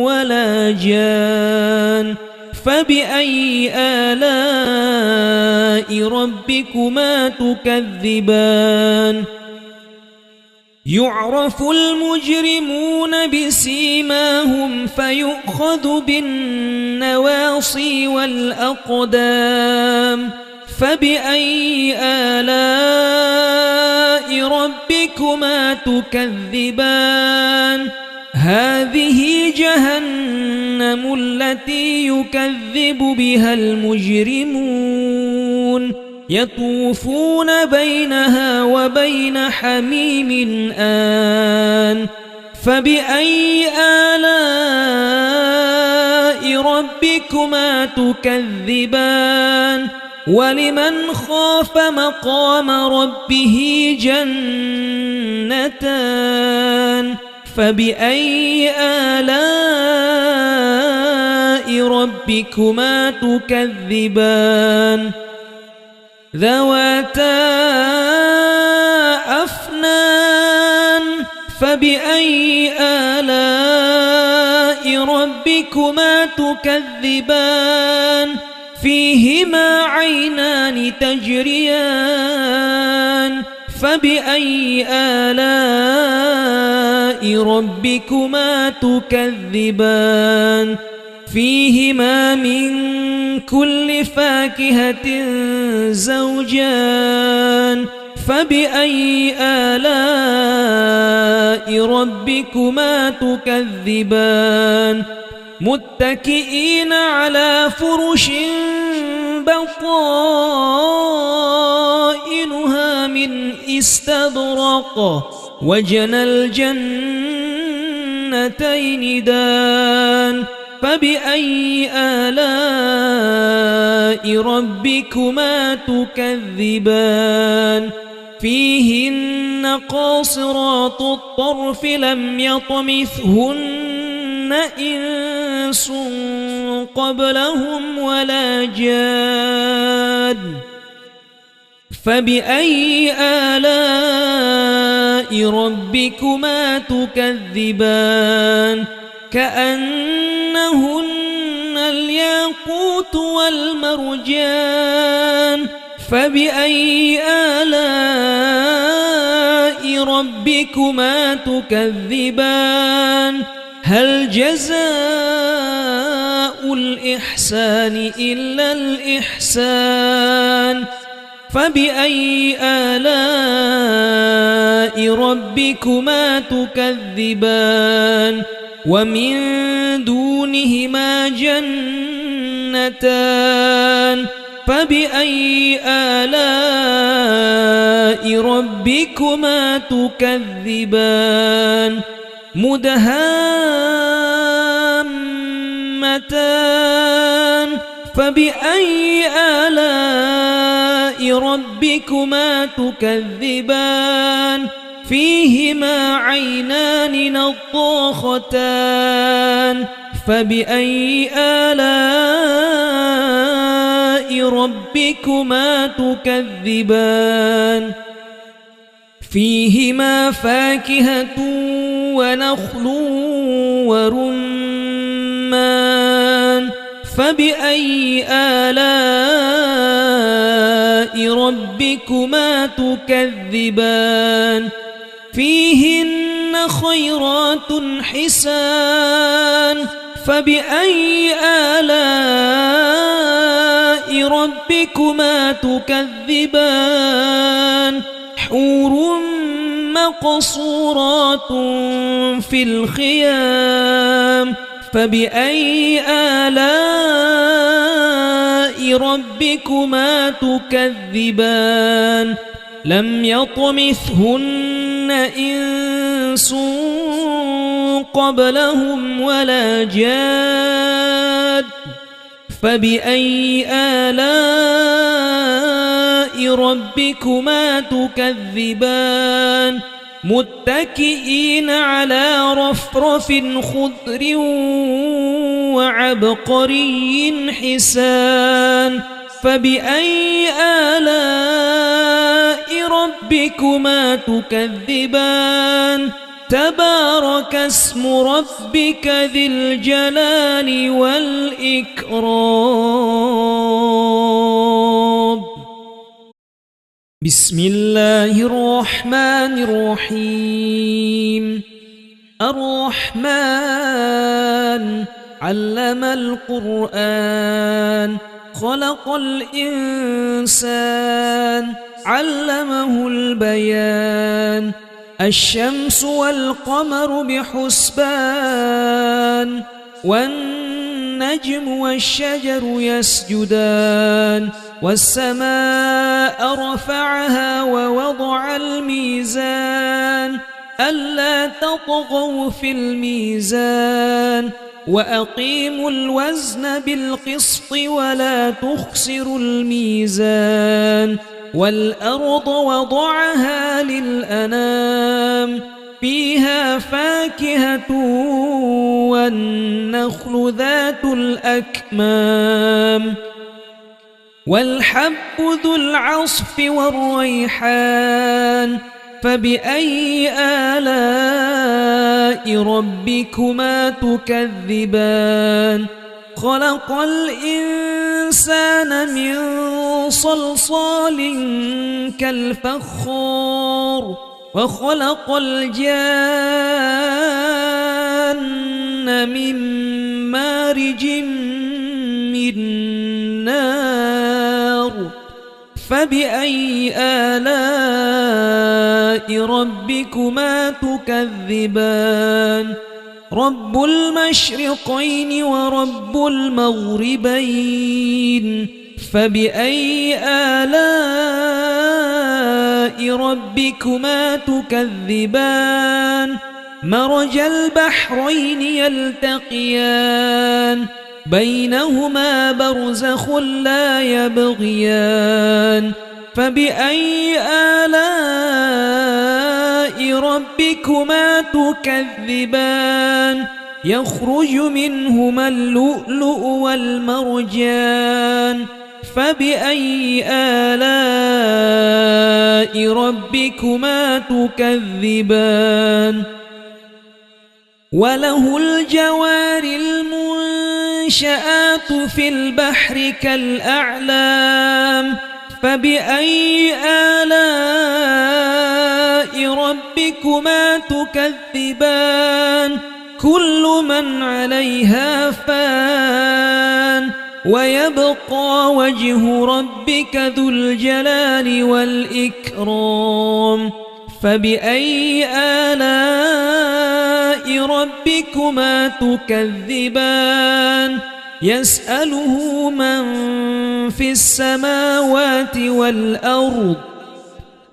A: ولا جان فبأي آلاء ربكما تكذبان يعرف المجرمون بسيماهم فيؤخذ بالنواصي والأقدام فبأي آلاء ربكما تكذبان هذه جهنم التي يكذب بها المجرمون يطوفون بينها وبين حميم آن فبأي آلاء ربكما تكذبان ولمن خاف مقام ربه جنتان فبأي آلاء ربكما تكذبان ذواتا أفنان فبأي آلاء ربكما تكذبان فيهما عينان تجريان فبأي آلاء ربكما تكذبان فيهما من كل فاكهة زوجان فبأي آلاء ربكما تكذبان متكئين على فرش بطائنها من استبرق وجنى الجنتين دان فبأي آلاء ربكما تكذبان فيهن قاصرات الطرف لم يطمثهن إنس قبلهم ولا جان فبأي آلاء ربكما تكذبان كأنهن الياقوت والمرجان فبأي آلاء ربكما تكذبان هل جزاء الإحسان إلا الإحسان فبأي آلاء ربكما تكذبان ومن دونهما جنتان فبأي آلاء ربكما تكذبان مدهامتان فبأي آلاء ربكما تكذبان فيهما عينان نضاختان فبأي آلاء ربكما تكذبان فيهما فاكهة ونخل ورمان فبأي آلاء ربكما تكذبان فيهن خيرات حسان فبأي آلاء ربكما تكذبان حور مقصورات في الخيام فبأي آلاء ربكما تكذبان لم يطمثهن إنس قبلهم ولا جاد فبأي آلاء ربكما تكذبان متكئين على رفرف خضر وعبقري حسان فبأي آلاء ربكما تكذبان تبارك اسم ربك ذي الجلال والإكرام بسم الله الرحمن الرحيم الرحمن علم القرآن خلق الإنسان علمه البيان الشمس والقمر بحسبان والنجم والشجر يسجدان والسماء رفعها ووضع الميزان ألا تطغوا في الميزان وأقيموا الوزن بالقسط ولا تخسروا الميزان والأرض وضعها للأنام فيها فاكهة والنخل ذات الأكمام والحب ذو العصف والريحان فبأي آلاء ربكما تكذبان خلق الإنسان من صلصال كالفخار وخلق الجان من مارج من نار فبأي آلاء ربكما تكذبان رب المشرقين ورب المغربين فبأي آلاء ربكما تكذبان مرج البحرين يلتقيان بينهما برزخ لا يبغيان فبأي آلاء ربكما تكذبان يخرج منهما اللؤلؤ والمرجان فبأي آلاء ربكما تكذبان وله الجوار المنشآت في البحر كالأعلام فبأي آلاء ربكما تكذبان كل من عليها فان ويبقى وجه ربك ذو الجلال والإكرام فبأي آلاء ربكما تكذبان يسأله من في السماوات والأرض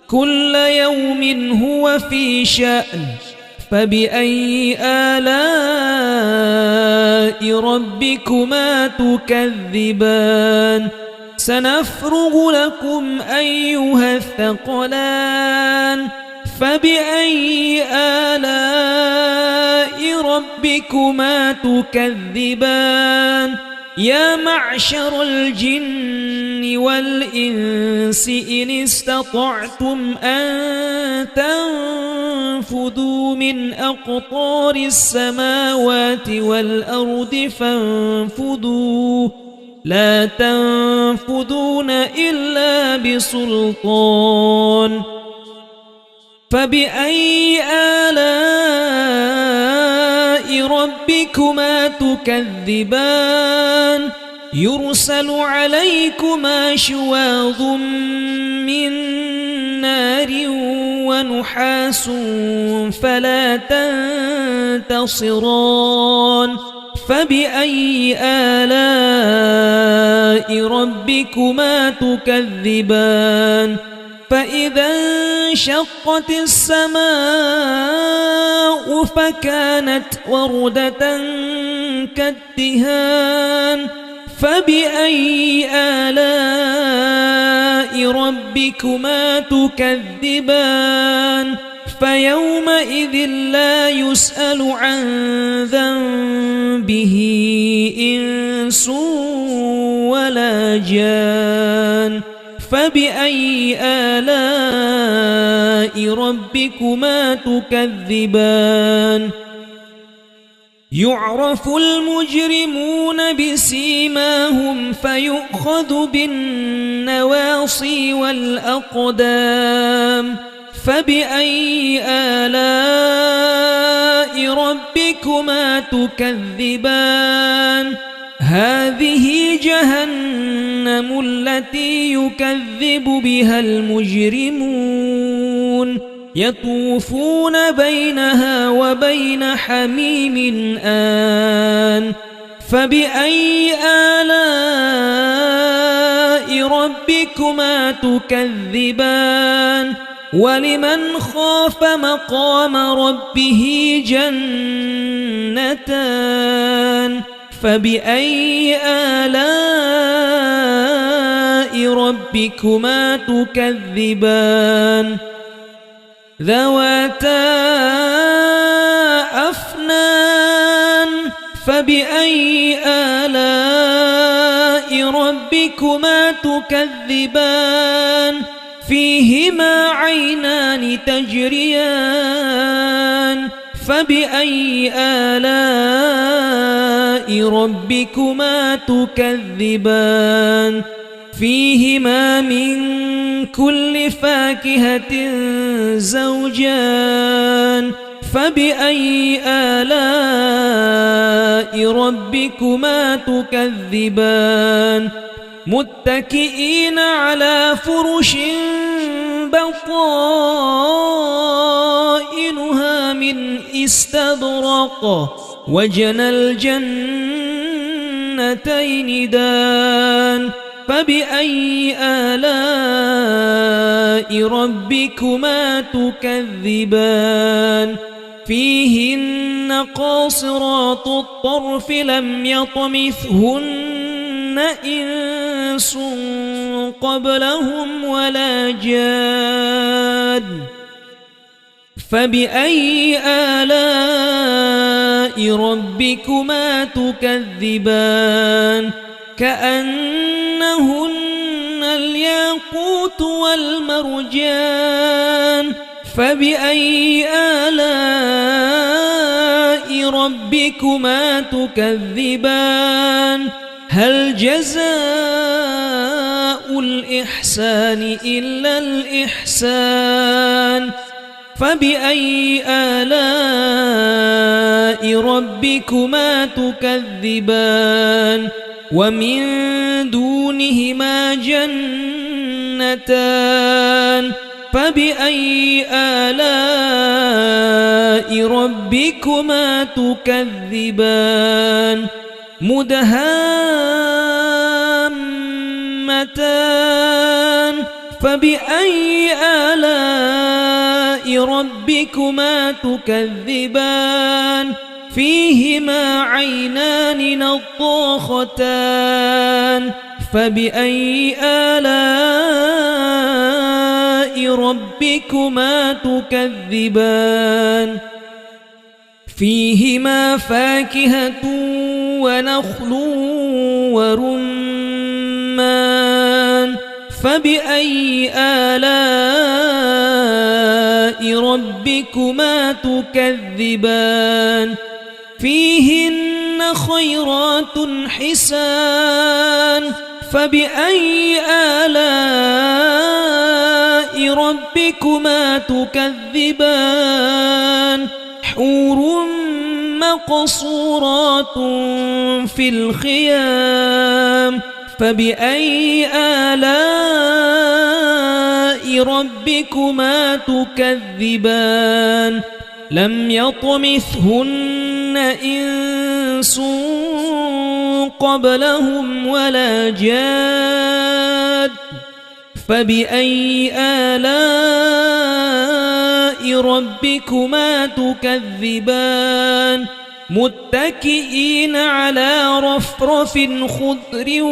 A: كل يوم هو في شأن فبأي آلاء ربكما تكذبان سنفرغ لكم أيها الثقلان فبأي آلاء ربكما تكذبان يا معشر الجن والإنس إن استطعتم أن تنفذوا من أقطار السماوات والأرض فانفذوا لا تنفذون إلا بسلطان فبأي آلاء ربكما تكذبان يرسل عليكما شواظ من نار ونحاس فلا تنتصران فبأي آلاء ربكما تكذبان فإذا انشقت السماء فكانت وردة كالدهان فبأي آلاء ربكما تكذبان فيومئذ لا يسأل عن ذنبه إنس ولا جان فبأي آلاء ربكما تكذبان يعرف المجرمون بسيماهم فيؤخذ بالنواصي والأقدام فبأي آلاء ربكما تكذبان هذه جهنم التي يكذب بها المجرمون يطوفون بينها وبين حميم آن فبأي آلاء ربكما تكذبان ولمن خاف مقام ربه جنتان فبأي آلاء ربكما تكذبان ذواتا أفنان فبأي آلاء ربكما تكذبان فيهما عينان تجريان فبأي آلاء ربكما تكذبان فيهما من كل فاكهة زوجان فبأي آلاء ربكما تكذبان متكئين على فرش بطائنها من استبرق وجنى الجنتين دان فبأي آلاء ربكما تكذبان فيهن قاصرات الطرف لم يطمثهن إنس قبلهم ولا جان فبأي آلاء ربكما تكذبان كأنهن الياقوت والمرجان فبأي آلاء ربكما تكذبان هل جزاء الإحسان إلا الإحسان فبأي آلاء ربكما تكذبان ومن دونهما جنتان فبأي آلاء ربكما تكذبان مدهامتان فبأي آلاء ربكما تكذبان فيهما عينان نضاختان فبأي آلاء ربكما تكذبان فيهما فاكهة ونخل ورمان فبأي آلاء ربكما تكذبان فيهن خيرات حسان فبأي آلاء ربكما تكذبان حور مقصورات في الخيام فبأي آلاء ربكما تكذبان لم يطمثهن إنس قبلهم ولا جاد فبأي آلاء ربكما تكذبان متكئين على رفرف خضر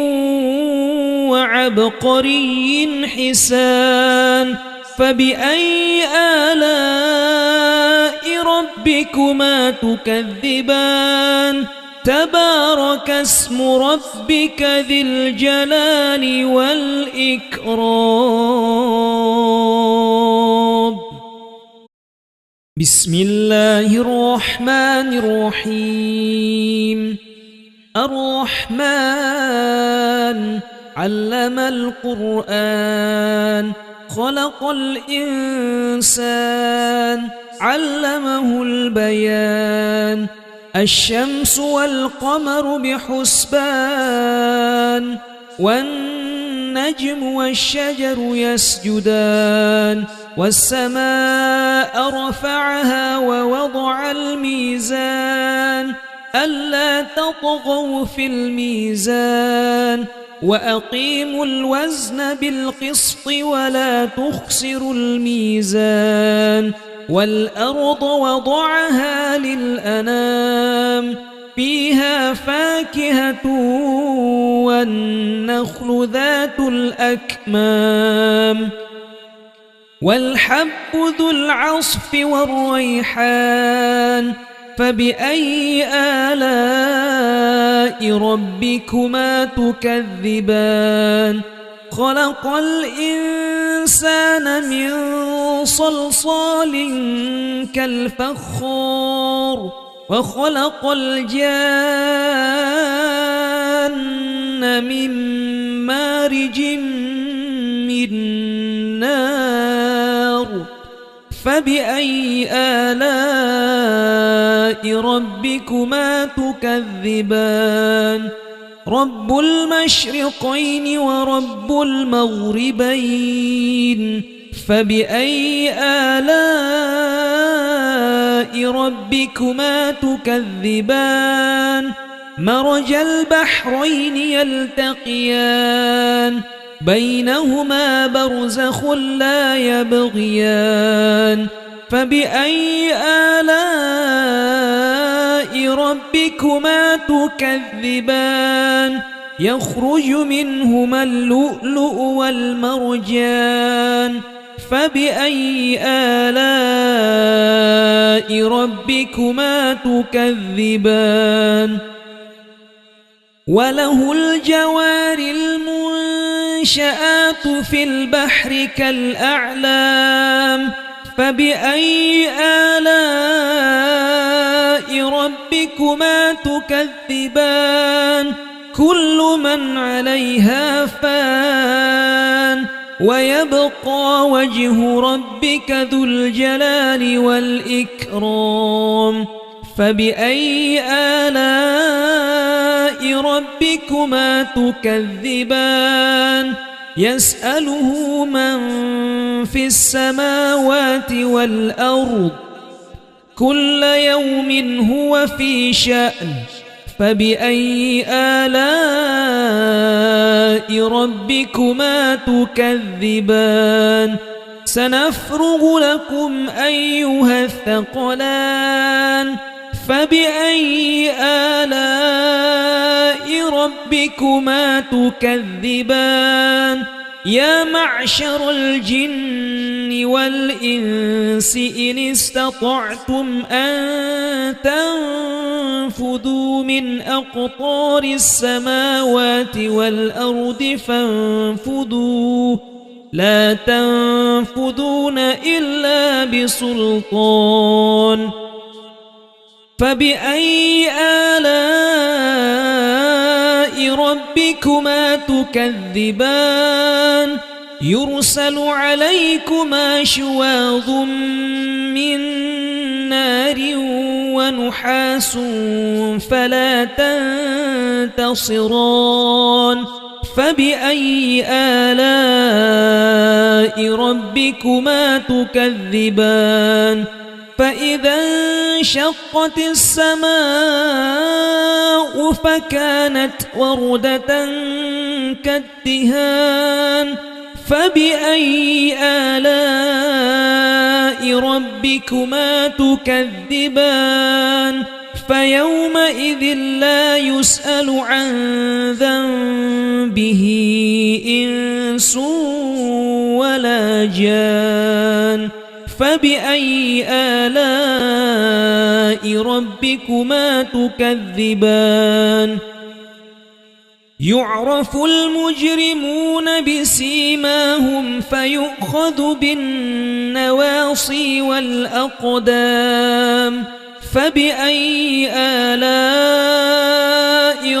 A: وعبقري حسان فبأي آلاء ربكما تكذبان تبارك اسم ربك ذي الجلال والإكرام بسم الله الرحمن الرحيم الرحمن علم القرآن خلق الإنسان علمه البيان الشمس والقمر بحسبان والنجم والشجر يسجدان والسماء رفعها ووضع الميزان ألا تطغوا في الميزان وأقيموا الوزن بالقسط ولا تخسروا الميزان والأرض وضعها للأنام فيها فاكهة والنخل ذات الأكمام والحب ذو العصف والريحان فبأي آلاء ربكما تكذبان خلق الإنسان من صلصال كالفخار وخلق الجان من مارج من نار فبأي آلاء ربكما تكذبان رب المشرقين ورب المغربين فبأي آلاء ربكما تكذبان مرج البحرين يلتقيان بينهما برزخ لا يبغيان فبأي آلاء ربكما تكذبان يخرج منهما اللؤلؤ والمرجان فبأي آلاء ربكما تكذبان وله الجوار المنشآت في البحر كالأعلام فبأي آلاء ربكما تكذبان كل من عليها فان ويبقى وجه ربك ذو الجلال والإكرام فبأي آلاء ربكما تكذبان يسأله من في السماوات والأرض كل يوم هو في شأن فبأي آلاء ربكما تكذبان سنفرغ لكم أيها الثقلان فبأي آلاء ربكما تكذبان يا معشر الجن والإنس إن استطعتم أن تنفذوا من أقطار السماوات والأرض فانفذوا لا تنفذون إلا بسلطان فبأي آلاء ربكما تكذبان يرسل عليكما شواظ من نار ونحاس فلا تنتصران فبأي آلاء ربكما تكذبان فإذا انشقت السماء فكانت وردة كالدهان فبأي آلاء ربكما تكذبان فيومئذ لا يسأل عن ذنبه إنس ولا جان فبأي آلاء ربكما تكذبان يعرف المجرمون بسيماهم فيؤخذ بالنواصي والأقدام فبأي آلاء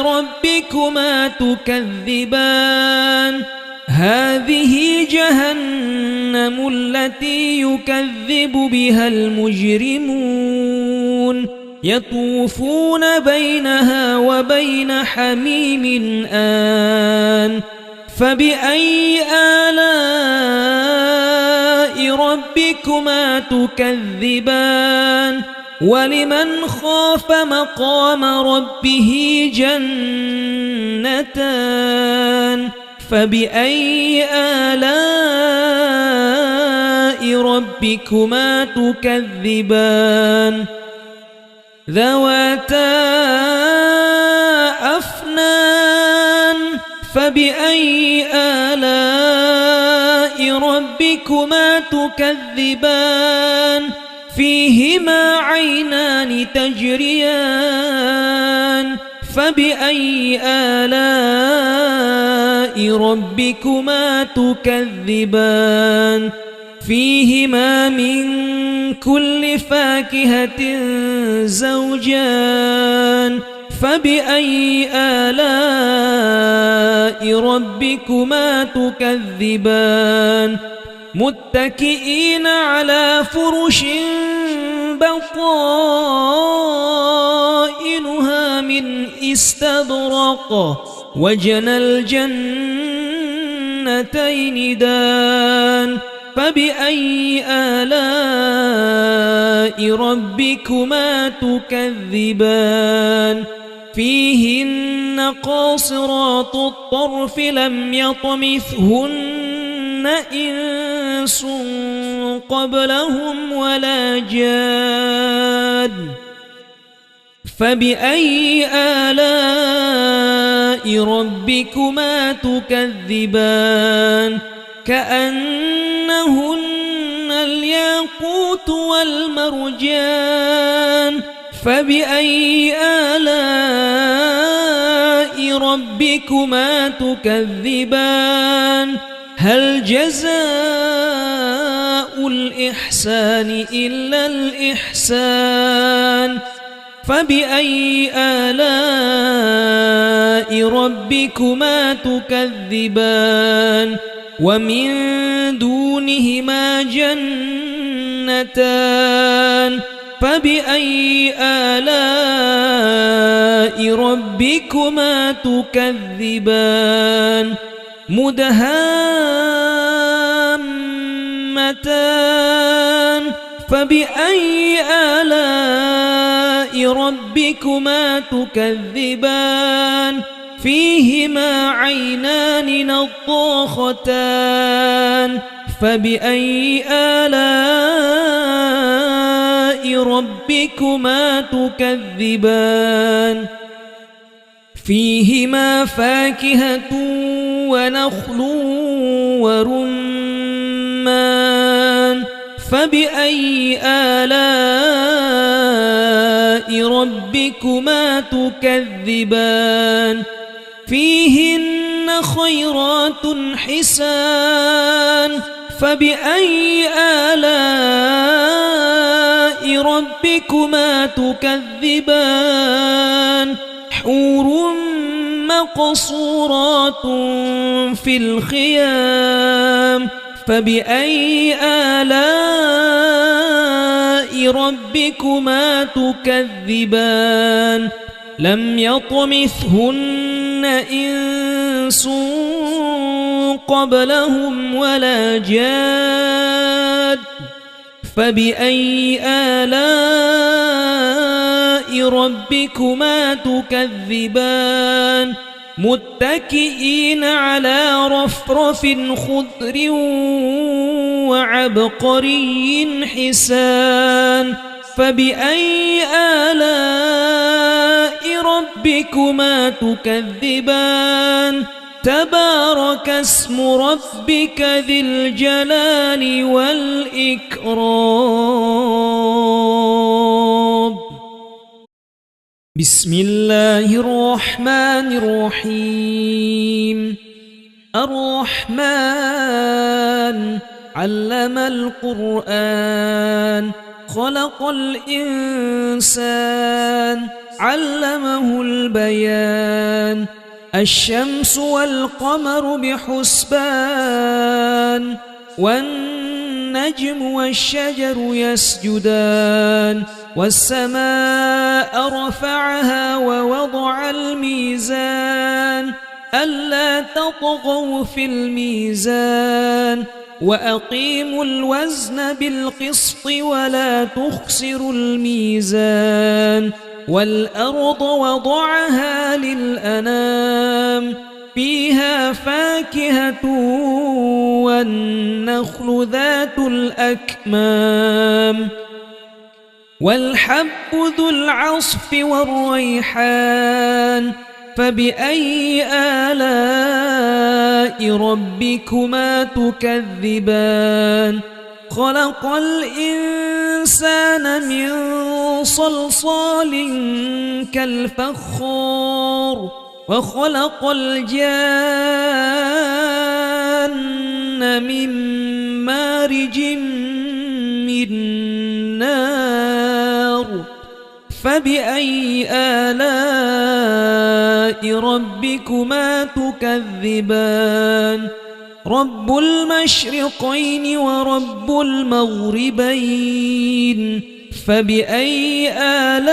A: ربكما تكذبان هذه جهنم التي يكذب بها المجرمون يطوفون بينها وبين حميم آن فبأي آلاء ربكما تكذبان ولمن خاف مقام ربه جنتان فبأي آلاء ربكما تكذبان ذواتا أفنان فبأي آلاء ربكما تكذبان فيهما عينان تجريان فبأي آلاء ربكما تكذبان فيهما من كل فاكهة زوجان فبأي آلاء ربكما تكذبان متكئين على فرش بطائنها من استبرق وجنى الجنتين دان فبأي آلاء ربكما تكذبان فيهن قاصرات الطرف لم يطمثهن إنس قبلهم ولا جان فبأي آلاء ربكما تكذبان كأنهن الياقوت والمرجان فبأي آلاء ربكما تكذبان هل جزاء الإحسان إلا الإحسان فبأي آلاء ربكما تكذبان ومن دونهما جنتان فبأي آلاء ربكما تكذبان مدهامتان فبأي آلاء ربكما تكذبان فيهما عينان نضاختان فبأي آلاء ربكما تكذبان فيهما فاكهة ونخل ورمان فبأي آلاء ربكما تكذبان فيهن خيرات حسان فبأي آلاء ربكما تكذبان حور مقصورات في الخيام فبأي آلاء ربكما تكذبان لم يطمثهن إنس قبلهم ولا جاد فبأي آلاء ربكما تكذبان متكئين على رفرف خضر وعبقري حسان فبأي آلاء ربكما تكذبان تبارك اسم ربك ذي الجلال والإكرام بسم الله الرحمن الرحيم الرحمن علم القرآن خلق الإنسان علمه البيان الشمس والقمر بحسبان والنجم والشجر يسجدان والسماء رفعها ووضع الميزان ألا تطغوا في الميزان وأقيموا الوزن بالقسط ولا تخسروا الميزان والأرض وضعها للأنام فيها فاكهة والنخل ذات الأكمام والحب ذو العصف والريحان فبأي آلاء ربكما تكذبان خلق الإنسان من صلصال كالفخار وخلق الجان من مارج من نار فبأي آلاء ربكما تكذبان رب المشرقين ورب المغربين فبأي آلاء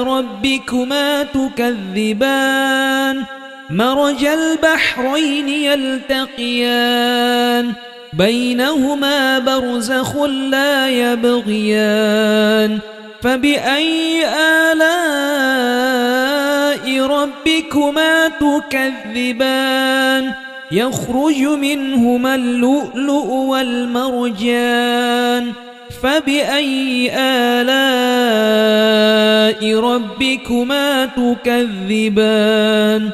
A: ربكما تكذبان مرج البحرين يلتقيان بينهما برزخ لا يبغيان فبأي آلاء ربكما تكذبان يخرج منهما اللؤلؤ والمرجان فبأي آلاء ربكما تكذبان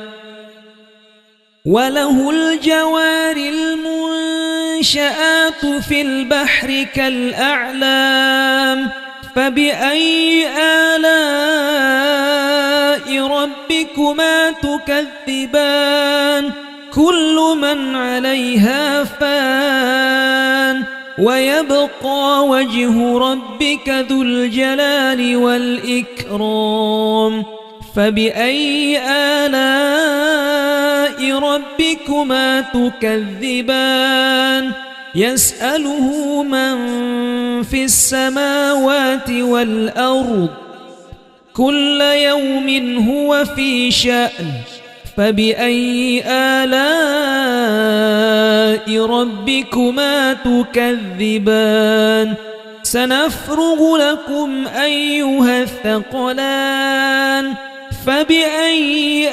A: وله الجوار المنشآت في البحر كالأعلام فبأي آلاء ربكما تكذبان كل من عليها فان ويبقى وجه ربك ذو الجلال والإكرام فبأي آلاء ربكما تكذبان يسأله من في السماوات والأرض كل يوم هو في شأن فبأي آلاء ربكما تكذبان سنفرغ لكم أيها الثقلان فبأي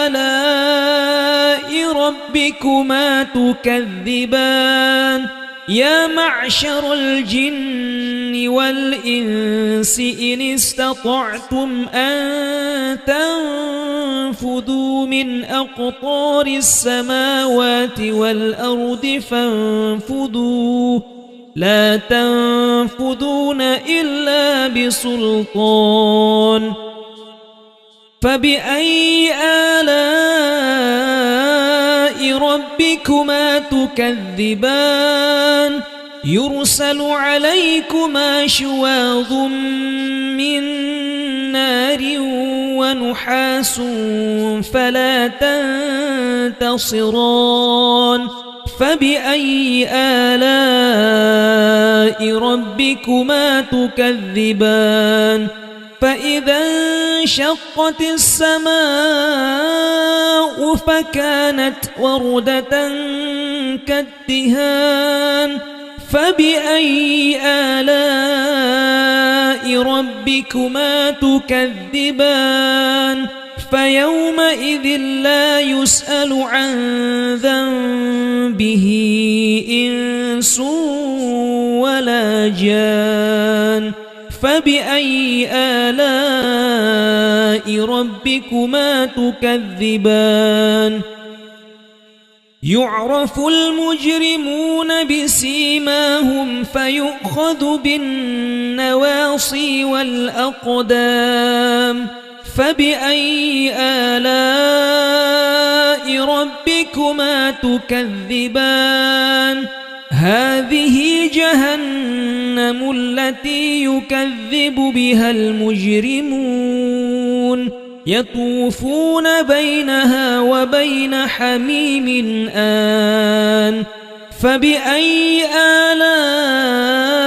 A: آلاء ربكما تكذبان يا معشر الجن والإنس إن استطعتم أن تنفذوا من أقطار السماوات والأرض فانفذوا لا تنفذون إلا بسلطان فبأي آلاء ربكما تكذبان يرسل عليكما شواظ من نار ونحاس فلا تنتصران فبأي آلاء ربكما تكذبان فإذا انشقت السماء فكانت وردة كالدهان فبأي آلاء ربكما تكذبان فيومئذ لا يسأل عن ذنبه إنس ولا جان فبأي آلاء ربكما تكذبان يعرف المجرمون بسيماهم فيؤخذ بالنواصي والأقدام فبأي آلاء ربكما تكذبان هذه جهنم التي يكذب بها المجرمون يطوفون بينها وبين حميم آن فبأي آلاء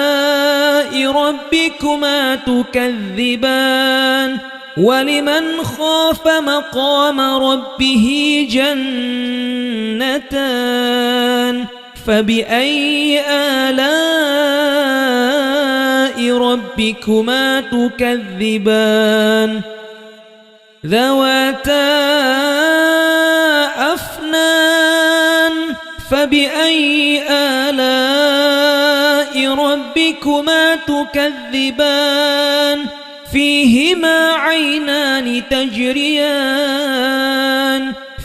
A: ربكما تكذبان ولمن خاف مقام ربه جنتان فبأي آلاء ربكما تكذبان ذواتا أفنان فبأي آلاء ربكما تكذبان فيهما عينان تجريان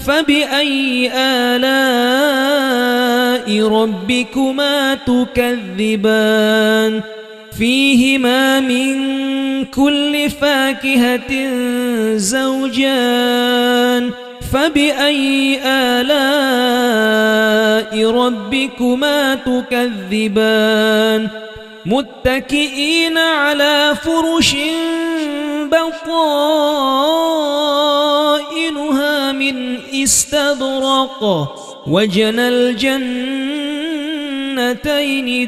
A: فبأي آلاء ربكما تكذبان فيهما من كل فاكهة زوجان فبأي آلاء ربكما تكذبان متكئين على فرش بطائنها من استبرق وجنى الجنتين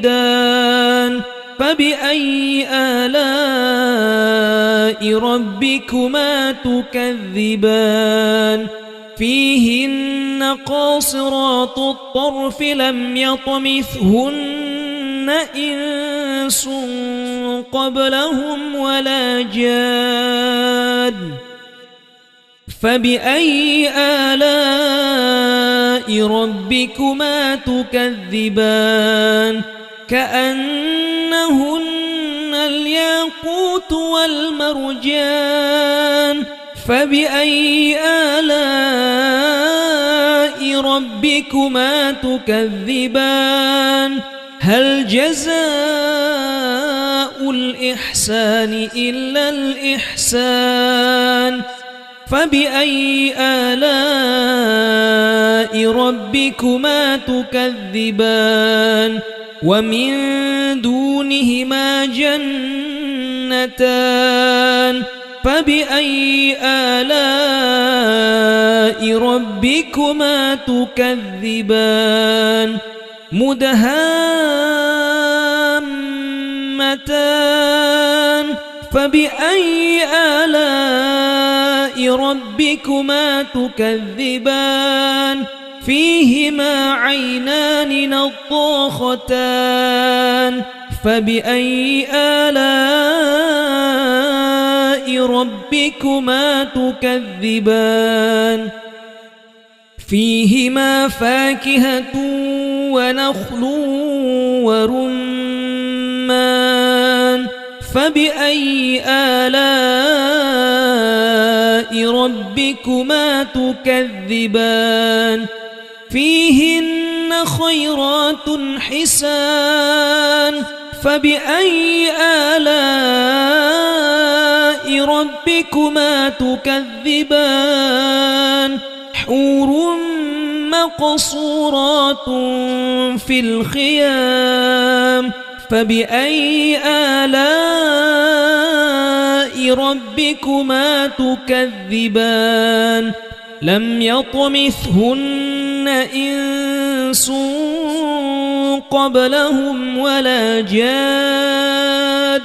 A: دان فبأي آلاء ربكما تكذبان فيهن قاصرات الطرف لم يطمثهن إنس قبلهم ولا جان فبأي آلاء ربكما تكذبان كأنهن الياقوت والمرجان فبأي آلاء ربكما تكذبان هل جزاء الإحسان إلا الإحسان فبأي آلاء ربكما تكذبان ومن دونهما جنتان فبأي آلاء ربكما تكذبان مدهامتان فبأي آلاء ربكما تكذبان فيهما عينان نضاختان فبأي آلاء ربكما تكذبان فيهما فاكهة ونخل ورمان فبأي آلاء ربكما تكذبان فيهن خيرات حسان فبأي آلاء ربكما تكذبان حور مقصورات في الخيام فبأي آلاء ربكما تكذبان لم يطمثهن إنس قبلهم ولا جاد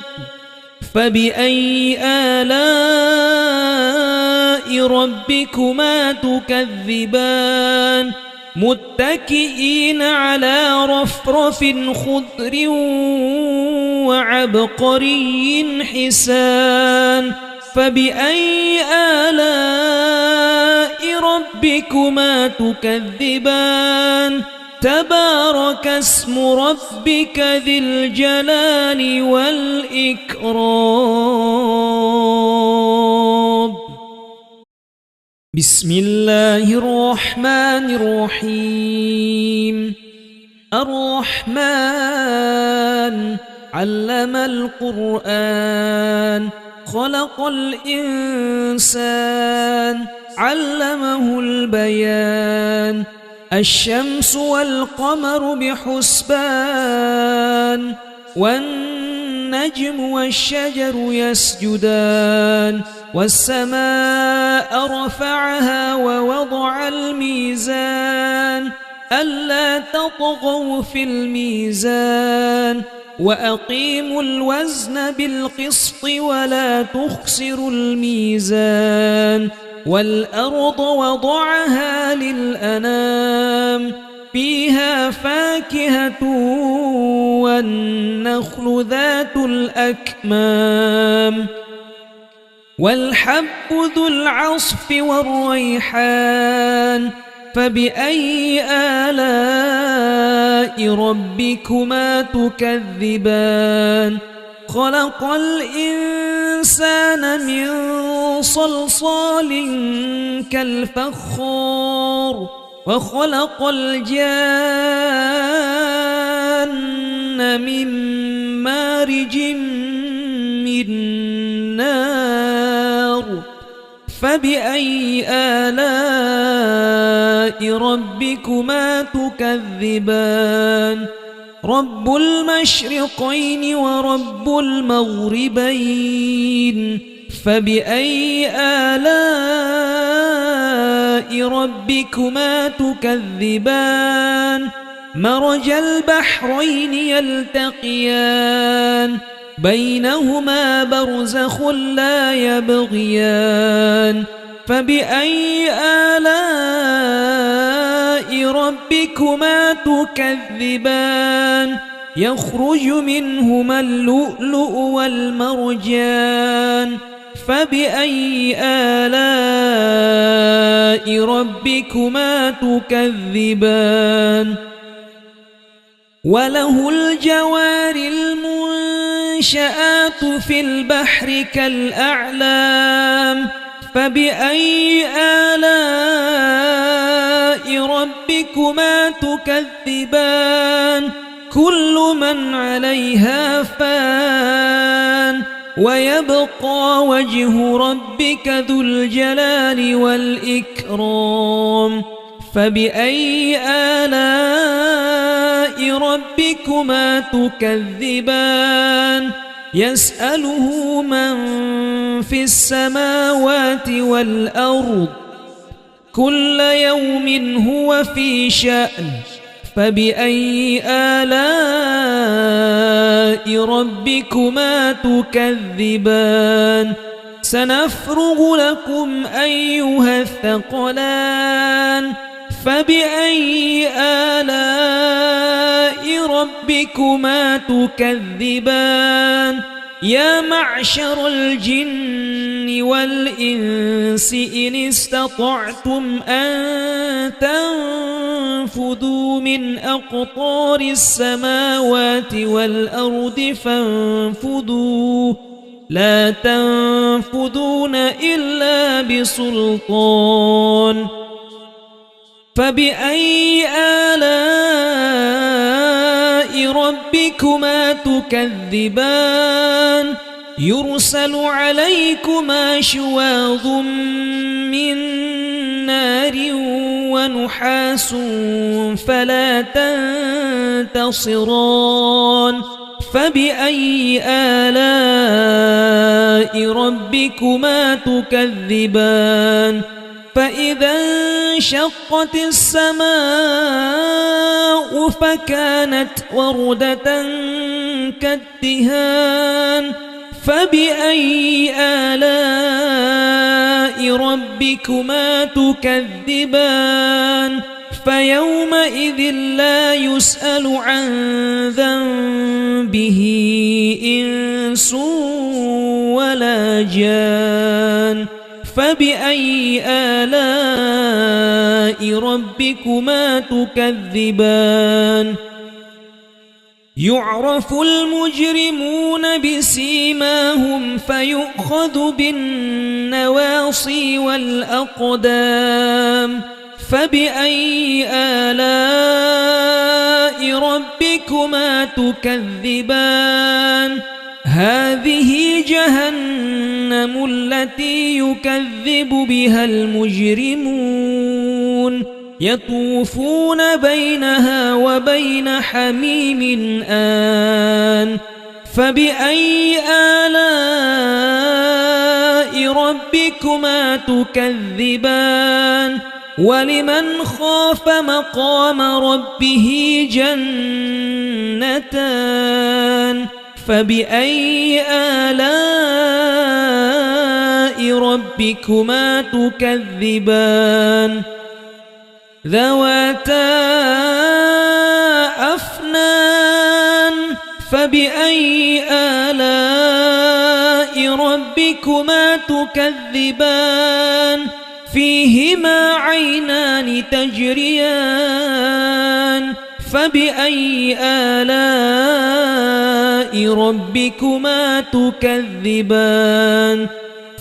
A: فبأي آلاء ربكما تكذبان متكئين على رفرف خضر وعبقري حسان فبأي آلاء ربكما تكذبان تبارك اسم ربك ذي الجلال والإكرام بسم الله الرحمن الرحيم الرحمن علم القرآن خلق الإنسان علمه البيان الشمس والقمر بحسبان والنجم والشجر يسجدان والسماء رفعها ووضع الميزان ألا تطغوا في الميزان وأقيموا الوزن بالقسط ولا تخسروا الميزان والأرض وضعها للأنام فيها فيها فاكهة والنخل ذات الأكمام والحب ذو العصف والريحان فبأي آلاء ربكما تكذبان خلق الإنسان من صلصال كالفخار وخلق الجان من مارج من نار فبأي آلاء ربكما تكذبان رب المشرقين ورب المغربين فبأي آلاء ربكما تكذبان مرج البحرين يلتقيان بينهما برزخ لا يبغيان فبأي آلاء ربكما تكذبان يخرج منهما اللؤلؤ والمرجان فبأي آلاء ربكما تكذبان وله الجوار المنشآت في البحر كالأعلام فبأي آلاء ربكما تكذبان كل من عليها فان ويبقى وجه ربك ذو الجلال والإكرام فبأي آلاء ربكما تكذبان يسأله من في السماوات والأرض كل يوم هو في شأن فبأي آلاء ربكما تكذبان سنفرغ لكم أيها الثقلان فبأي آلاء ربكما تكذبان يا معشر الجن والإنس إن استطعتم أن تنفذوا من أقطار السماوات والأرض فانفذوا لا تنفذون إلا بسلطان فبأي آلاء ربكما تكذبان يرسل عليكما شواظ من نار ونحاس فلا تنتصران فبأي آلاء ربكما تكذبان فإذا انشقت السماء فكانت وردة كالدهان فبأي آلاء ربكما تكذبان فيومئذ لا يسأل عن ذنبه إنس ولا جان فبأي آلاء ربكما تكذبان يعرف المجرمون بسيماهم فيؤخذ بالنواصي والأقدام فبأي آلاء ربكما تكذبان هذه جهنم التي يكذب بها المجرمون يطوفون بينها وبين حميم آن فبأي آلاء ربكما تكذبان ولمن خاف مقام ربه جنتان فبأي آلاء ربكما تكذبان ذواتا فبأي آلاء ربكما تكذبان فيهما عينان تجريان فبأي آلاء ربكما تكذبان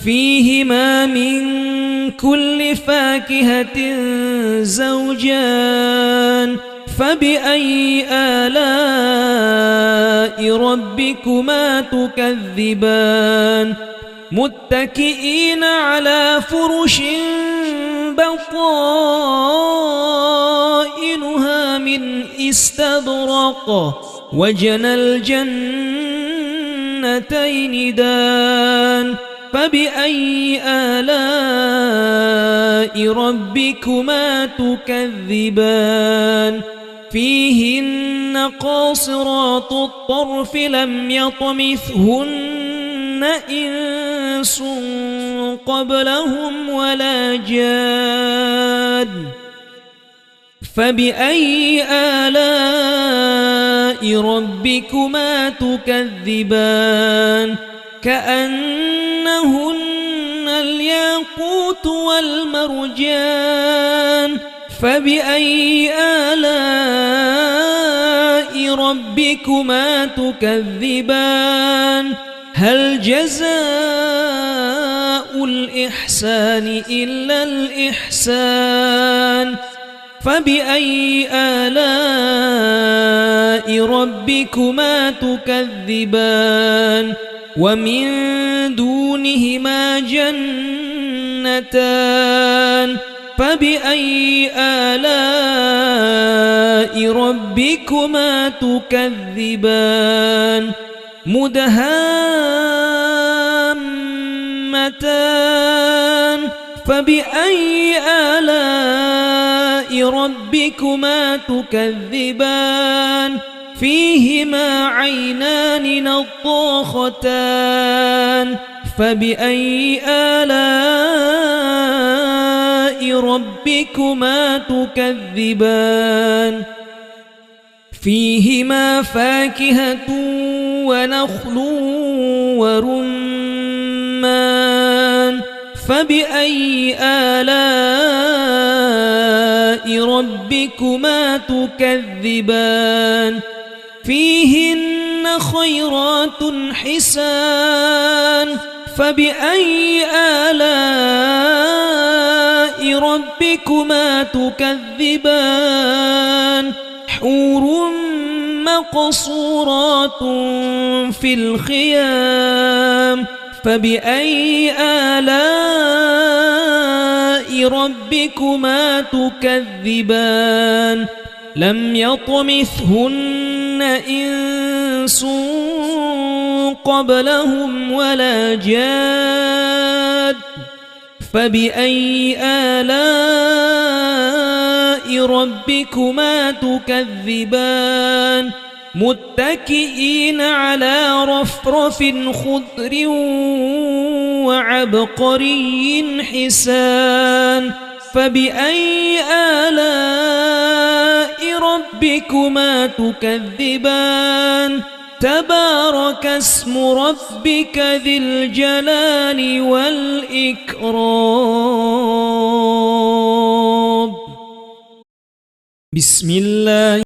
A: فيهما من كل فاكهة زوجان فبأي آلاء ربكما تكذبان متكئين على فرش بطائنها من استبرق وجنى الجنتين دان فبأي آلاء ربكما تكذبان فيهن قاصرات الطرف لم يطمثهن إنس قبلهم ولا جان فبأي آلاء ربكما تكذبان كأنهن الياقوت والمرجان فبأي آلاء ربكما تكذبان هل جزاء الإحسان إلا الإحسان فبأي آلاء ربكما تكذبان ومن دونهما جنتان فبأي آلاء ربكما تكذبان مدهامتان فبأي آلاء ربكما تكذبان فيهما عينان نضاختان فبأي آلاء ربكما تكذبان فيهما فاكهة ونخل ورمان فبأي آلاء ربكما تكذبان فيهن خيرات حسان فبأي آلاء ربكما تكذبان حور مقصورات في الخيام فبأي آلاء ربكما تكذبان لم يطمثهن إنس قبلهم ولا جاد فبأي آلاء ربكما تكذبان متكئين على رفرف خضر وعبقري حسان فبأي آلاء ربكما تكذبان تبارك اسم ربك ذي الجلال والإكرام بسم الله